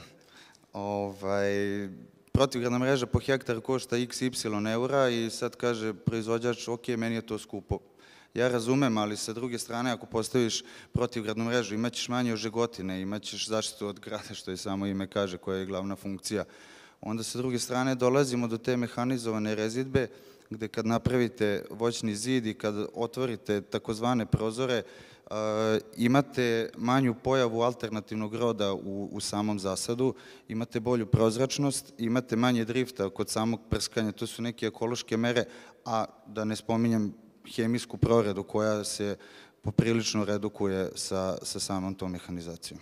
Protivgradna mreža po hektar košta XY eura i sad kaže proizvođač, ok, meni je to skupo. Ja razumem, ali sa druge strane, ako postaviš protivgradnu mrežu, imaćeš manje ožegotine, imaćeš zaštitu od grada, što je samo ime kaže, koja je glavna funkcija. Onda sa druge strane dolazimo do te mehanizovane rezidbe, gde kad napravite voćni zid i kad otvorite takozvane prozore, imate manju pojavu alternativnog roda u samom zasadu, imate bolju prozračnost, imate manje drifta kod samog prskanja, to su neke ekološke mere, a da ne spominjem hemijsku proredu koja se poprilično redukuje sa samom tom mehanizacijom.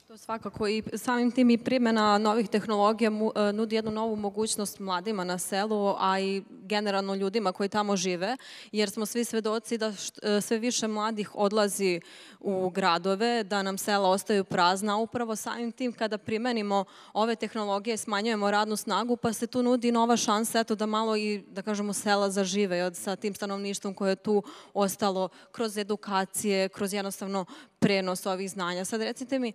To svakako i samim tim i primjena novih tehnologija nudi jednu novu mogućnost mladima na selu, a i generalno ljudima koji tamo žive, jer smo svi svedoci da sve više mladih odlazi u gradove, da nam sela ostaju prazna, upravo samim tim kada primenimo ove tehnologije smanjujemo radnu snagu, pa se tu nudi nova šansa, eto da malo i, da kažemo, sela zažive sa tim stanovništvom koje je tu ostalo kroz edukacije, kroz jednostavno prenos ovih znanja. Sad recite mi,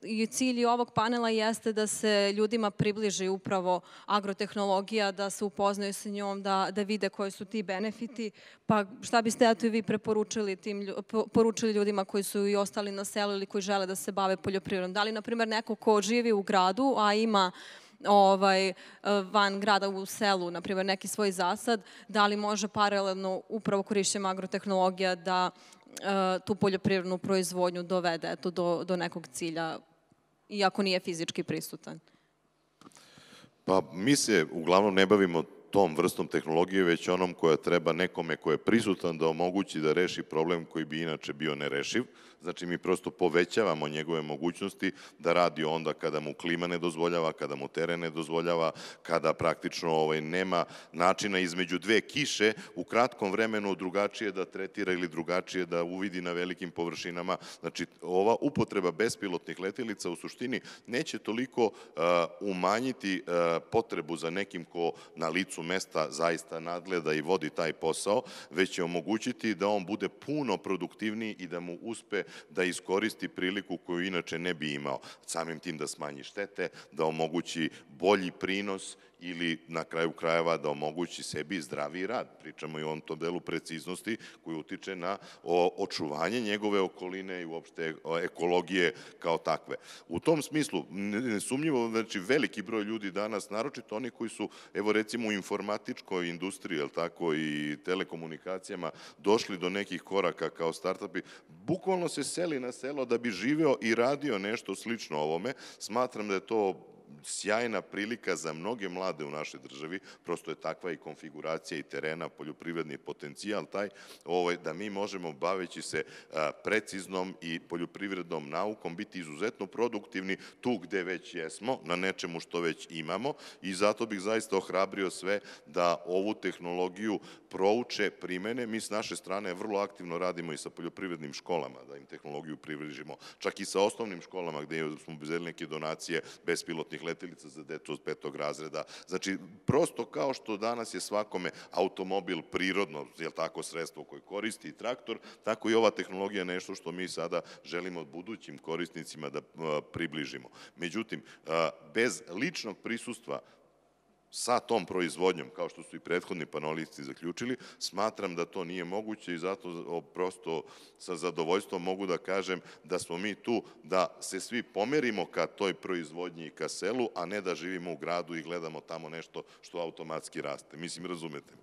i cilj ovog panela jeste da se ljudima približi upravo agrotehnologija, da se upoznaju sa njom, da vide koji su ti benefiti, pa šta biste eto i vi poručili ljudima koji su i ostali na selu ili koji žele da se bave poljoprivredom? Da li, na primjer, neko ko živi u gradu, a ima van grada u selu, na primjer, neki svoj zasad, da li može paralelno upravo korišćenjem agrotehnologija da tu poljoprivrednu proizvodnju dovede do nekog cilja, iako nije fizički prisutan? Pa mi se uglavnom ne bavimo tom vrstom tehnologije, već onom koja treba nekome ko je prisutan da omogući da reši problem koji bi inače bio nerešiv. Znači, mi prosto povećavamo njegove mogućnosti da radi onda kada mu klima ne dozvoljava, kada mu teren ne dozvoljava, kada praktično nema načina između dve kiše u kratkom vremenu drugačije da tretira ili drugačije da uvidi na velikim površinama. Znači, ova upotreba bespilotnih letelica u suštini neće toliko umanjiti potrebu za nekim ko na licu mesta zaista nadgleda i vodi taj posao, već će omogućiti da on bude puno produktivniji i da mu uspe da iskoristi priliku koju inače ne bi imao. Samim tim da smanji štete, da omogući bolji prinos ili na kraju krajeva da omogući sebi zdraviji rad. Pričamo i o tom delu preciznosti koji utiče na očuvanje njegove okoline i uopšte ekologije kao takve. U tom smislu, nesumnjivo, znači veliki broj ljudi danas, naročito oni koji su, evo recimo u informatičkoj industriji, i telekomunikacijama, došli do nekih koraka kao startupi, bukvalno se seli na selo da bi živeo i radio nešto slično ovome. Smatram da je to sjajna prilika za mnoge mlade u našoj državi, prosto je takva i konfiguracija i terena, poljoprivredni potencijal taj, da mi možemo, baveći se preciznom i poljoprivrednom naukom, biti izuzetno produktivni tu gde već jesmo, na nečemu što već imamo, i zato bih zaista ohrabrio sve da ovu tehnologiju prouče, primene. Mi s naše strane vrlo aktivno radimo i sa poljoprivrednim školama, da im tehnologiju približimo, čak i sa osnovnim školama gde smo uzeli neke donacije bespilotnih letelica za decu od 5. razreda. Znači, prosto kao što danas je svakome automobil prirodno, sredstvo koje koristi i traktor, tako i ova tehnologija nešto što mi sada želimo budućim korisnicima da približimo. Međutim, bez ličnog prisustva sa tom proizvodnjom, kao što su i prethodni panelisti zaključili, smatram da to nije moguće i zato prosto sa zadovoljstvom mogu da kažem da smo mi tu da se svi pomerimo ka toj proizvodnji i ka selu, a ne da živimo u gradu i gledamo tamo nešto što automatski raste. Mislim, razumete.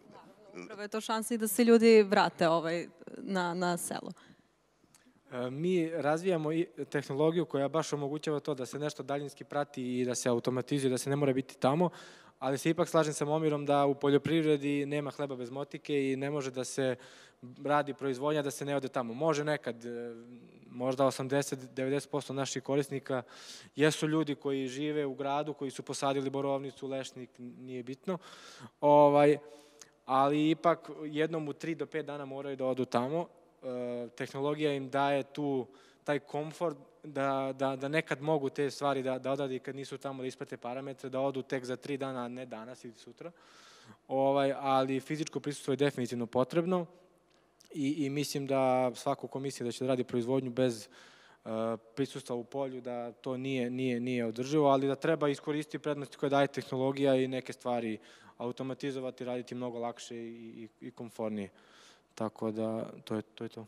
Upravo je to šansa i da se ljudi vrate na selo. Mi razvijamo tehnologiju koja baš omogućava to da se nešto daljinski prati i da se automatizuje, da se ne mora biti tamo, ali se ipak slažem sa Momirom da u poljoprivredi nema hleba bez motike i ne može da se radi proizvodnja da se ne ode tamo. Može nekad, možda 80-90% naših korisnika jesu ljudi koji žive u gradu, koji su posadili borovnicu, lešnik, nije bitno, ali ipak jednom u 3 do 5 dana moraju da odu tamo. Tehnologija im daje tu taj komfort da nekad mogu te stvari da odrede kad nisu tamo da isprate parametre, da odu tek za 3 dana, a ne danas ili sutra. Ali fizičko prisustvo je definitivno potrebno i mislim da svako ko misli da će da radi proizvodnju bez prisustva u polju, da to nije održivo, ali da treba iskoristiti prednosti koje daje tehnologija i neke stvari automatizovati, raditi mnogo lakše i komfornije. Tako da, to je to.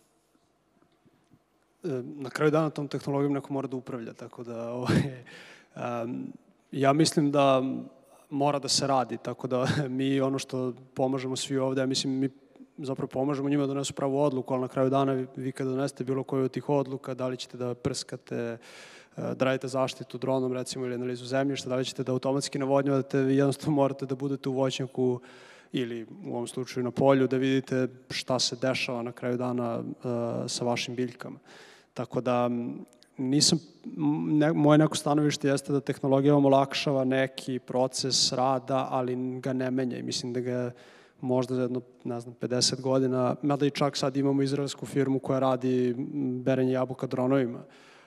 Na kraju dana tom tehnologijom neko mora da upravlja, tako da ja mislim da mora da se radi, tako da mi ono što pomažemo svi ovde, ja mislim mi zapravo pomažemo njima da donesu pravu odluku, ali na kraju dana vi kad donesete bilo koju od tih odluka, da li ćete da prskate, da radite zaštitu dronom recimo ili analizu zemljišta, da li ćete da automatski navodnjavate, vi jednostavno morate da budete u voćnjaku ili u ovom slučaju na polju, da vidite šta se dešava na kraju dana sa vašim biljkama. Tako da moje neko stanovište jeste da tehnologija vam olakšava neki proces rada, ali ga ne menja i mislim da ga možda za jedno, 50 godina, mada i čak sad imamo izraelsku firmu koja radi berenje jabuka dronovima,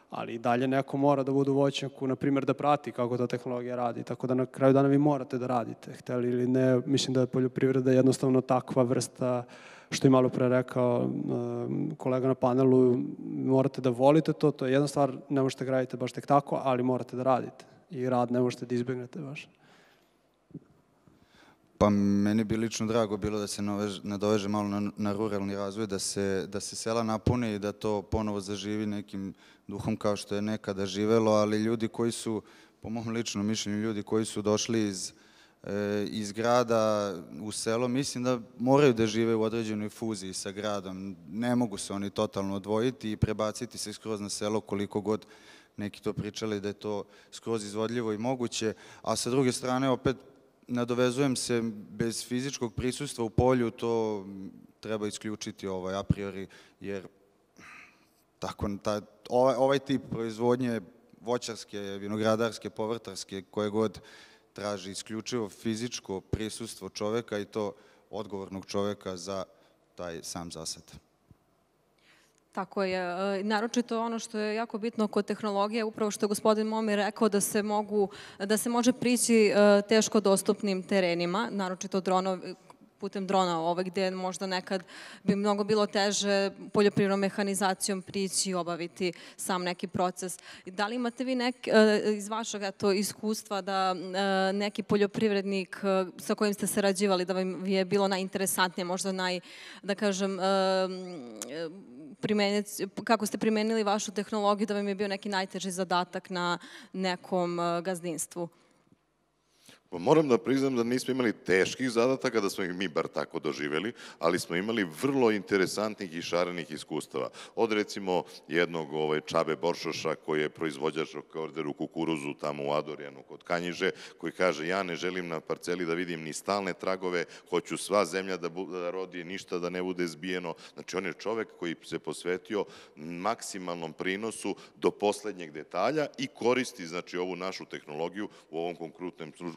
ali i dalje neko mora da bude u voćnjaku, na primjer, da prati kako ta tehnologija radi, tako da na kraju dana vi morate da radite, hteli ili ne, mislim da je poljoprivreda jednostavno takva vrsta, što je malo pre rekao kolega na panelu, morate da volite to, to je jedna stvar, ne možete graditi baš tek tako, ali morate da radite i rad ne možete da izbegnete baš. Pa meni bi lično drago bilo da se nadoveže malo na ruralni razvoj, da se sela napune i da to ponovo zaživi nekim duhom kao što je nekada živelo, ali ljudi koji su, po mom ličnom mišljenju, ljudi koji su došli iz grada u selo, mislim da moraju da žive u određenoj fuziji sa gradom. Ne mogu se oni totalno odvojiti i prebaciti se skroz na selo koliko god neki to pričali da je to skroz izvodljivo i moguće, a sa druge strane opet nadovezujem se, bez fizičkog prisustva u polju to treba isključiti a priori, jer ovaj tip proizvodnje voćarske, vinogradarske, povrtarske, koje god traži isključivo fizičko prisustvo čoveka i to odgovornog čoveka za taj sam zasad. Tako je. Naročito ono što je jako bitno kod tehnologije, upravo što je gospodin Momir rekao da se može prići teško dostupnim terenima, naročito putem drona, gde možda nekad bi mnogo bilo teže poljoprivrednom mehanizacijom prići i obaviti sam neki proces. Da li imate vi iz vašeg iskustva da neki poljoprivrednik sa kojim ste sarađivali, da vam je bilo najinteresantnije, možda da kažem, kako ste primenili vašu tehnologiju, da vam je bio neki najteži zadatak na nekom gazdinstvu? Moram da priznam da nismo imali teških zadataka, da smo ih mi bar tako doživjeli, ali smo imali vrlo interesantnih i šarenih iskustava. Od recimo jednog Čabe Boršoša koji je proizvođač rekorder u kukuruzu tamo u Adorjanu kod Kanjiže, koji kaže ja ne želim na parceli da vidim ni stalne tragove, hoću sva zemlja da rodi, ništa da ne bude zbijeno. Znači on je čovek koji se posvetio maksimalnom prinosu do poslednjeg detalja i koristi znači ovu našu tehnologiju, u ovom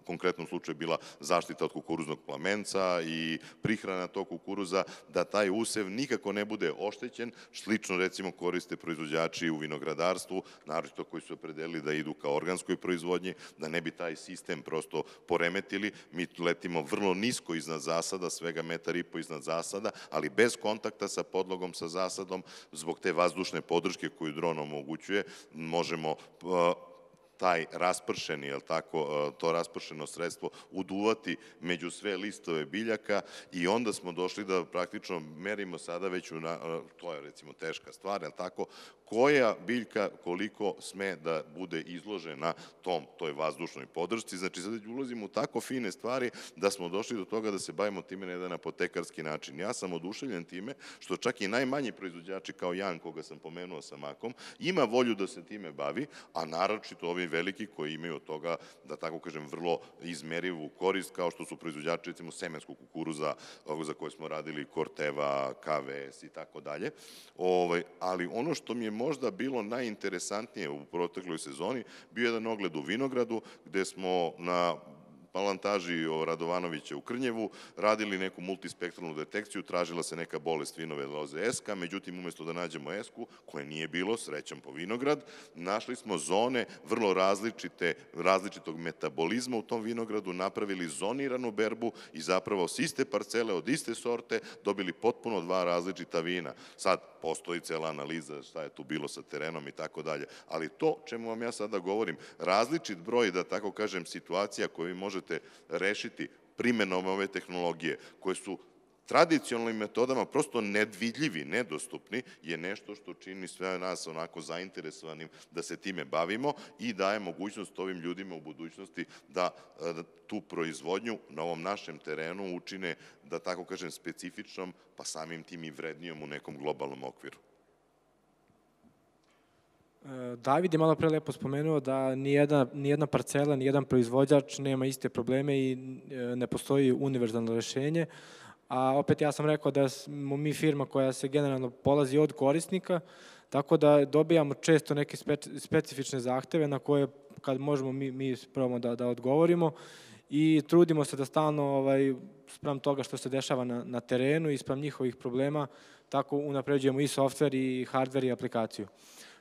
konkretnom slučaju bila zaštita od kukuruznog plamenca i prihrana tog kukuruza, da taj usev nikako ne bude oštećen. Slično recimo koriste proizvođači u vinogradarstvu, naročito koji su opredelili da idu ka organskoj proizvodnji, da ne bi taj sistem prosto poremetili. Mi letimo vrlo nisko iznad zasada, svega 1,5 metra iznad zasada, ali bez kontakta sa podlogom, sa zasadom, zbog te vazdušne podrške koju dron omogućuje, možemo taj raspršeni, je li tako, to raspršeno sredstvo uduvati među sve listove biljaka i onda smo došli da praktično merimo sada već, to je recimo teška stvar, je li tako, koja biljka koliko sme da bude izložena toj vazdušnoj podršci. Znači, sad ulazimo u tako fine stvari da smo došli do toga da se bavimo time na jedan apotekarski način. Ja sam oduševljen time što čak i najmanji proizvođači kao Jan, koga sam pomenuo sa makom, ima volju da se time bavi, a naročito ovi veliki koji imaju od toga, da tako kažem, vrlo izmerivu korist, kao što su proizvođači, recimo, semenskog kukuruza, za koje smo radili Corteva, KVS i tako dalje. Ali ono što mi je možda bilo najinteresantnije u protekloj sezoni, bio jedan ogled u vinogradu, gde smo na plantaži Radovanovića u Krnjevu radili neku multispektralnu detekciju, tražila se neka bolest vinove loze eska, međutim, umesto da nađemo esku, koje nije bilo, srećom po vinograd, našli smo zone vrlo različitog metabolizma u tom vinogradu, napravili zoniranu berbu i zapravo s iste parcele od iste sorte dobili potpuno dva različita vina. Sad, postoji cela analiza šta je tu bilo sa terenom i tako dalje, ali to čemu vam ja sada govorim, različit broj, da tako kažem, situacija koje vi možete rešiti primenom ove tehnologije, koje su tradicionalnim metodama prosto nedvidljivi, nedostupni, je nešto što čini sve nas onako zainteresovanim da se time bavimo i daje mogućnost ovim ljudima u budućnosti da tu proizvodnju na ovom našem terenu učine, da tako kažem, specifičnom, pa samim tim i vrednijom u nekom globalnom okviru. David je malo pre lepo spomenuo da nijedna parcela, nijedan proizvođač nema iste probleme i ne postoji univerzalno rešenje, a opet ja sam rekao da smo mi firma koja se generalno polazi od korisnika, tako da dobijamo često neke specifične zahteve na koje kad možemo mi probamo da odgovorimo i trudimo se da stalno spram toga što se dešava na terenu i spram njihovih problema, tako unapređujemo i softver i hardver i aplikaciju.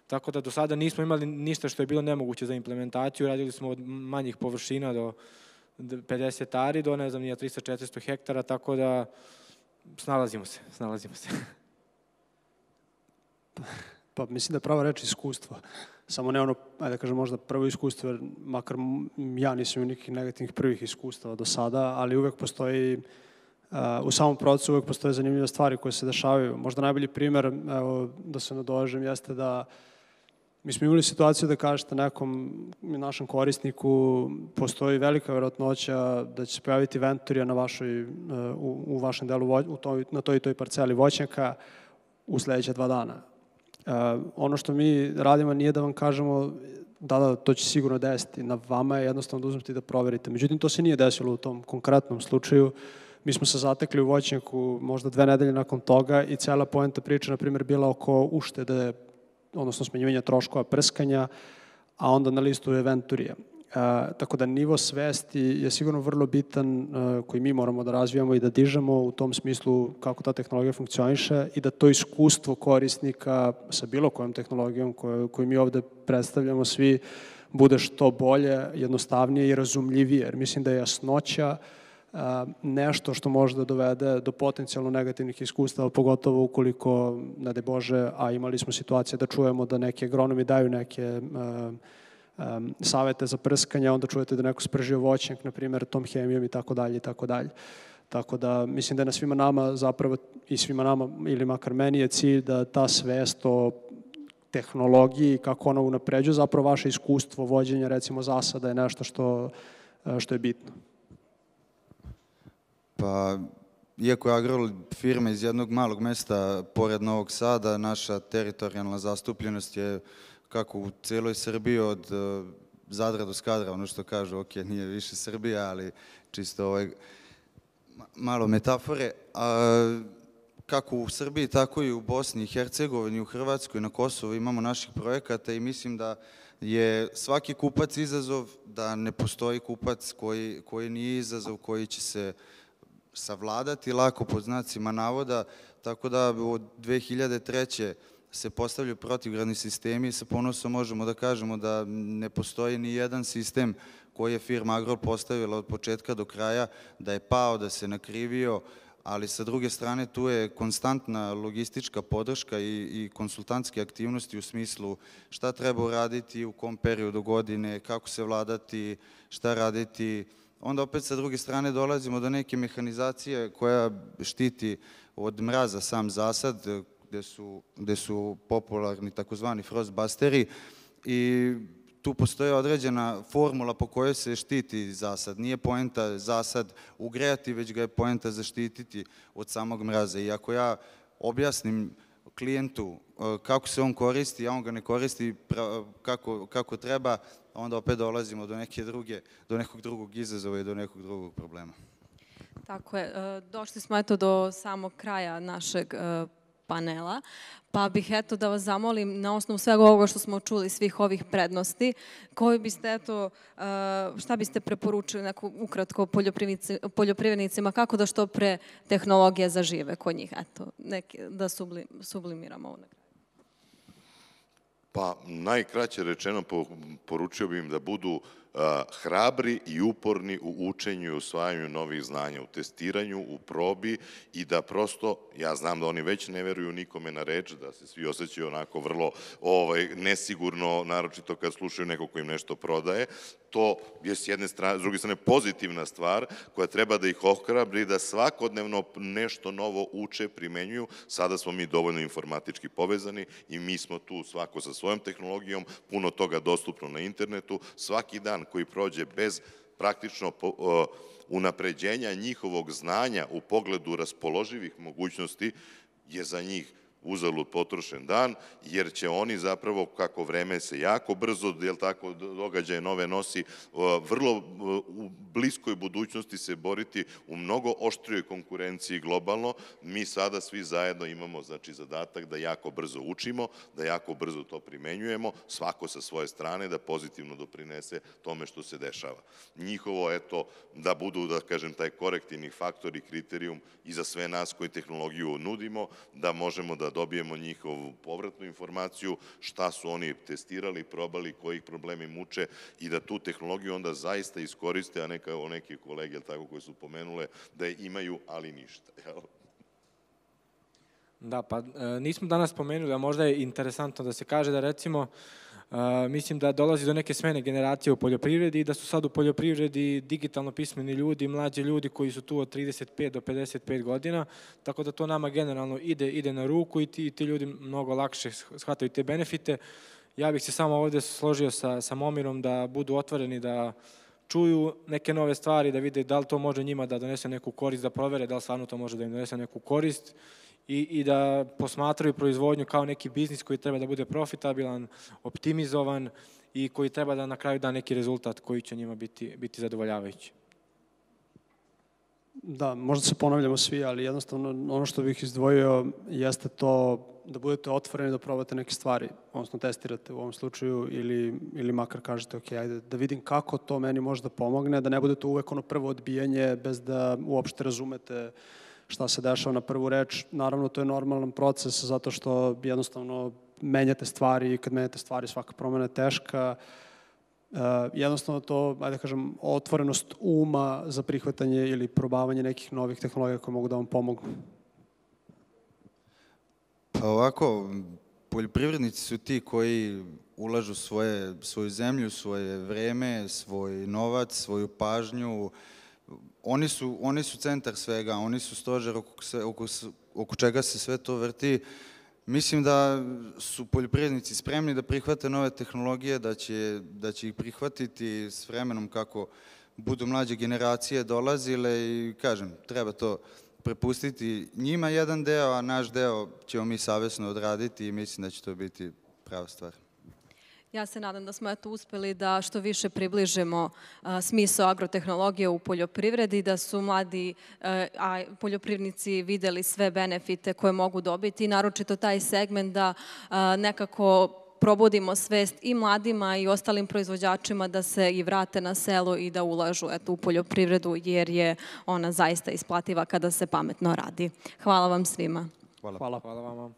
Tako da do sada nismo imali ništa što je bilo nemoguće za implementaciju, radili smo od manjih površina do 50 ari do, ne znam, 300-400 hektara, tako da snalazimo se. Pa mislim da je prava reč iskustvo. Samo ne ono, ajde da kažem, možda prvo iskustvo, jer makar ja nisam imao nekih negativnih prvih iskustava do sada, ali uvek postoji, u samom procesu uvek postoje zanimljive stvari koje se dešavaju. Možda najbolji primer, evo, da se nadovežem, jeste da mi smo imali situaciju da kažete nekom našem korisniku postoji velika verovatnoća da će se pojaviti venturija u vašem delu, na toj i toj parceli voćnjaka u sledeća 2 dana. Ono što mi radimo nije da vam kažemo da, to će sigurno desiti. Na vama je jednostavno da uzmete i da proverite. Međutim, to se nije desilo u tom konkretnom slučaju. Mi smo se zatekli u voćnjaku možda 2 nedelje nakon toga i cela poenta priče, na primjer, bila oko uštede, odnosno smanjivanja troškova prskanja, a onda na listu je Venturija. Tako da nivo svesti je sigurno vrlo bitan koji mi moramo da razvijamo i da dižemo u tom smislu kako ta tehnologija funkcioniše i da to iskustvo korisnika sa bilo kojom tehnologijom koju mi ovde predstavljamo svi bude što bolje, jednostavnije i razumljivije. Jer mislim da je jasnoća nešto što može da dovede do potencijalno negativnih iskustava, pogotovo ukoliko, ne daj Bože, a imali smo situacije da čujemo da neki agronomi daju neke savete za prskanje, onda čujete da neko spržio voćnjak, na primjer, tom hemijom i tako dalje i tako dalje. Tako da mislim da je na svima nama zapravo i svima nama, ili makar meni je cilj da ta svest o tehnologiji, kako ona unapređuje zapravo vaše iskustvo vođenja, recimo zasada je nešto što je bitno. Pa, iako je Agrol firma iz jednog malog mesta pored Novog Sada, naša teritorijalna zastupljenost je kako u cijeloj Srbiji od Zadra do Skadra, ono što kažu, ok, nije više Srbija, ali čisto malo metafore. Kako u Srbiji, tako i u Bosni i Hercegovini, u Hrvatskoj, na Kosovu imamo naših projekata i mislim da je svaki kupac izazov, da ne postoji kupac koji nije izazov, koji će se savladati lako pod znacima navoda, tako da od 2003. se postavljaju protivgradni sistemi i sa ponosom možemo da kažemo da ne postoji ni jedan sistem koji je firma Agrol postavila od početka do kraja, da je pao, da se nakrivio, ali sa druge strane tu je konstantna logistička podrška i konsultantske aktivnosti u smislu šta treba uraditi, u kom periodu godine, kako se vladati, šta raditi. Onda opet sa druge strane dolazimo do neke mehanizacije koja štiti od mraza sam zasad, gde su popularni takozvani frostbusteri i tu postoji određena formula po kojoj se štiti zasad. Nije poenta zasad ugrejati, već ga je poenta zaštititi od samog mraza. I ako ja objasnim klijentu kako se on koristi, a on ga ne koristi kako treba, onda opet dolazimo do nekog drugog izazova i do nekog drugog problema. Tako je. Došli smo do samog kraja našeg panela, pa bih da vas zamolim na osnovu svega ovoga što smo čuli, svih ovih prednosti, koji biste, šta biste preporučili ukratko poljoprivrednicima, kako da što pre tehnologije zažive kod njih, da sublimiramo ovo na kraju. Pa najkraće rečeno poručio bih im da budu hrabri i uporni u učenju i usvajanju novih znanja, u testiranju, u probi i da prosto, ja znam da oni već ne veruju nikome na reč, da se svi osjećaju onako vrlo nesigurno, naročito kad slušaju neko ko im nešto prodaje. To je s jedne strane, s druge strane pozitivna stvar koja treba da ih ohrabri, da svakodnevno nešto novo uče, primenjuju. Sada smo mi dovoljno informatički povezani i mi smo tu svako sa svojom tehnologijom, puno toga dostupno na internetu. Svaki dan koji prođe bez praktično unapređenja njihovog znanja u pogledu raspoloživih mogućnosti je za njih uzalud potrošen dan, jer će oni zapravo, kako vreme se jako brzo, događaje nove nosi, vrlo u bliskoj budućnosti se boriti u mnogo oštrijoj konkurenciji globalno. Mi sada svi zajedno imamo zadatak da jako brzo učimo, da jako brzo to primenjujemo, svako sa svoje strane da pozitivno doprinese tome što se dešava. Njihovo, da budu, da kažem, taj korektivni faktor i kriterijum i za sve nas koji tehnologiju nudimo, da možemo da dobijemo njihovu povratnu informaciju, šta su oni testirali, probali, koji problemi muče i da tu tehnologiju onda zaista iskoriste, a ne kao neki kolege koji su pomenule, da je imaju, ali ništa. Da, pa nismo danas spomenuli, a možda je interesantno da se kaže da recimo mislim da dolazi do neke smene generacije u poljoprivredi i da su sad u poljoprivredi digitalno pismeni ljudi, mlađi ljudi koji su tu od 35 do 55 godina, tako da to nama generalno ide na ruku i ti ljudi mnogo lakše shvataju te benefite. Ja bih se samo ovde složio sa Momirom da budu otvoreni, da čuju neke nove stvari, da vide da li to može njima da donese neku korist, da provere da li stvarno to može da im donese neku korist i da posmatraju proizvodnju kao neki biznis koji treba da bude profitabilan, optimizovan i koji treba da na kraju da neki rezultat koji će njima biti zadovoljavajući. Da, možda se ponavljamo svi, ali jednostavno ono što bih izdvojio jeste to da budete otvoreni da probate neke stvari, odnosno testirate u ovom slučaju ili makar kažete ok, ajde da vidim kako to meni može da pomogne, da ne budete uvek ono prvo odbijanje bez da uopšte razumete šta se dešava na prvu reč. Naravno, to je normalan proces zato što jednostavno menjate stvari i kad menjate stvari svaka promena je teška. Jednostavno to, ajde da kažem, otvorenost uma za prihvatanje ili probavanje nekih novih tehnologija koje mogu da vam pomognu. Pa ovako, poljoprivrednici su ti koji ulažu svoju zemlju, svoje vreme, svoj novac, svoju pažnju. Oni su centar svega, oni su stožer oko čega se sve to vrti. Mislim da su poljoprivrednici spremni da prihvate nove tehnologije, da će ih prihvatiti s vremenom kako budu mlađe generacije dolazile i kažem, treba to prepustiti njima jedan deo, a naš deo ćemo mi savesno odraditi i mislim da će to biti prava stvar. Ja se nadam da smo uspeli da što više približimo smisao agrotehnologije u poljoprivredi, da su mladi poljoprivrednici videli sve benefite koje mogu dobiti i naročito taj segment da nekako probudimo svest i mladima i ostalim proizvođačima da se i vrate na selo i da ulažu u poljoprivredu jer je ona zaista isplativa kada se pametno radi. Hvala vam svima. Hvala vama.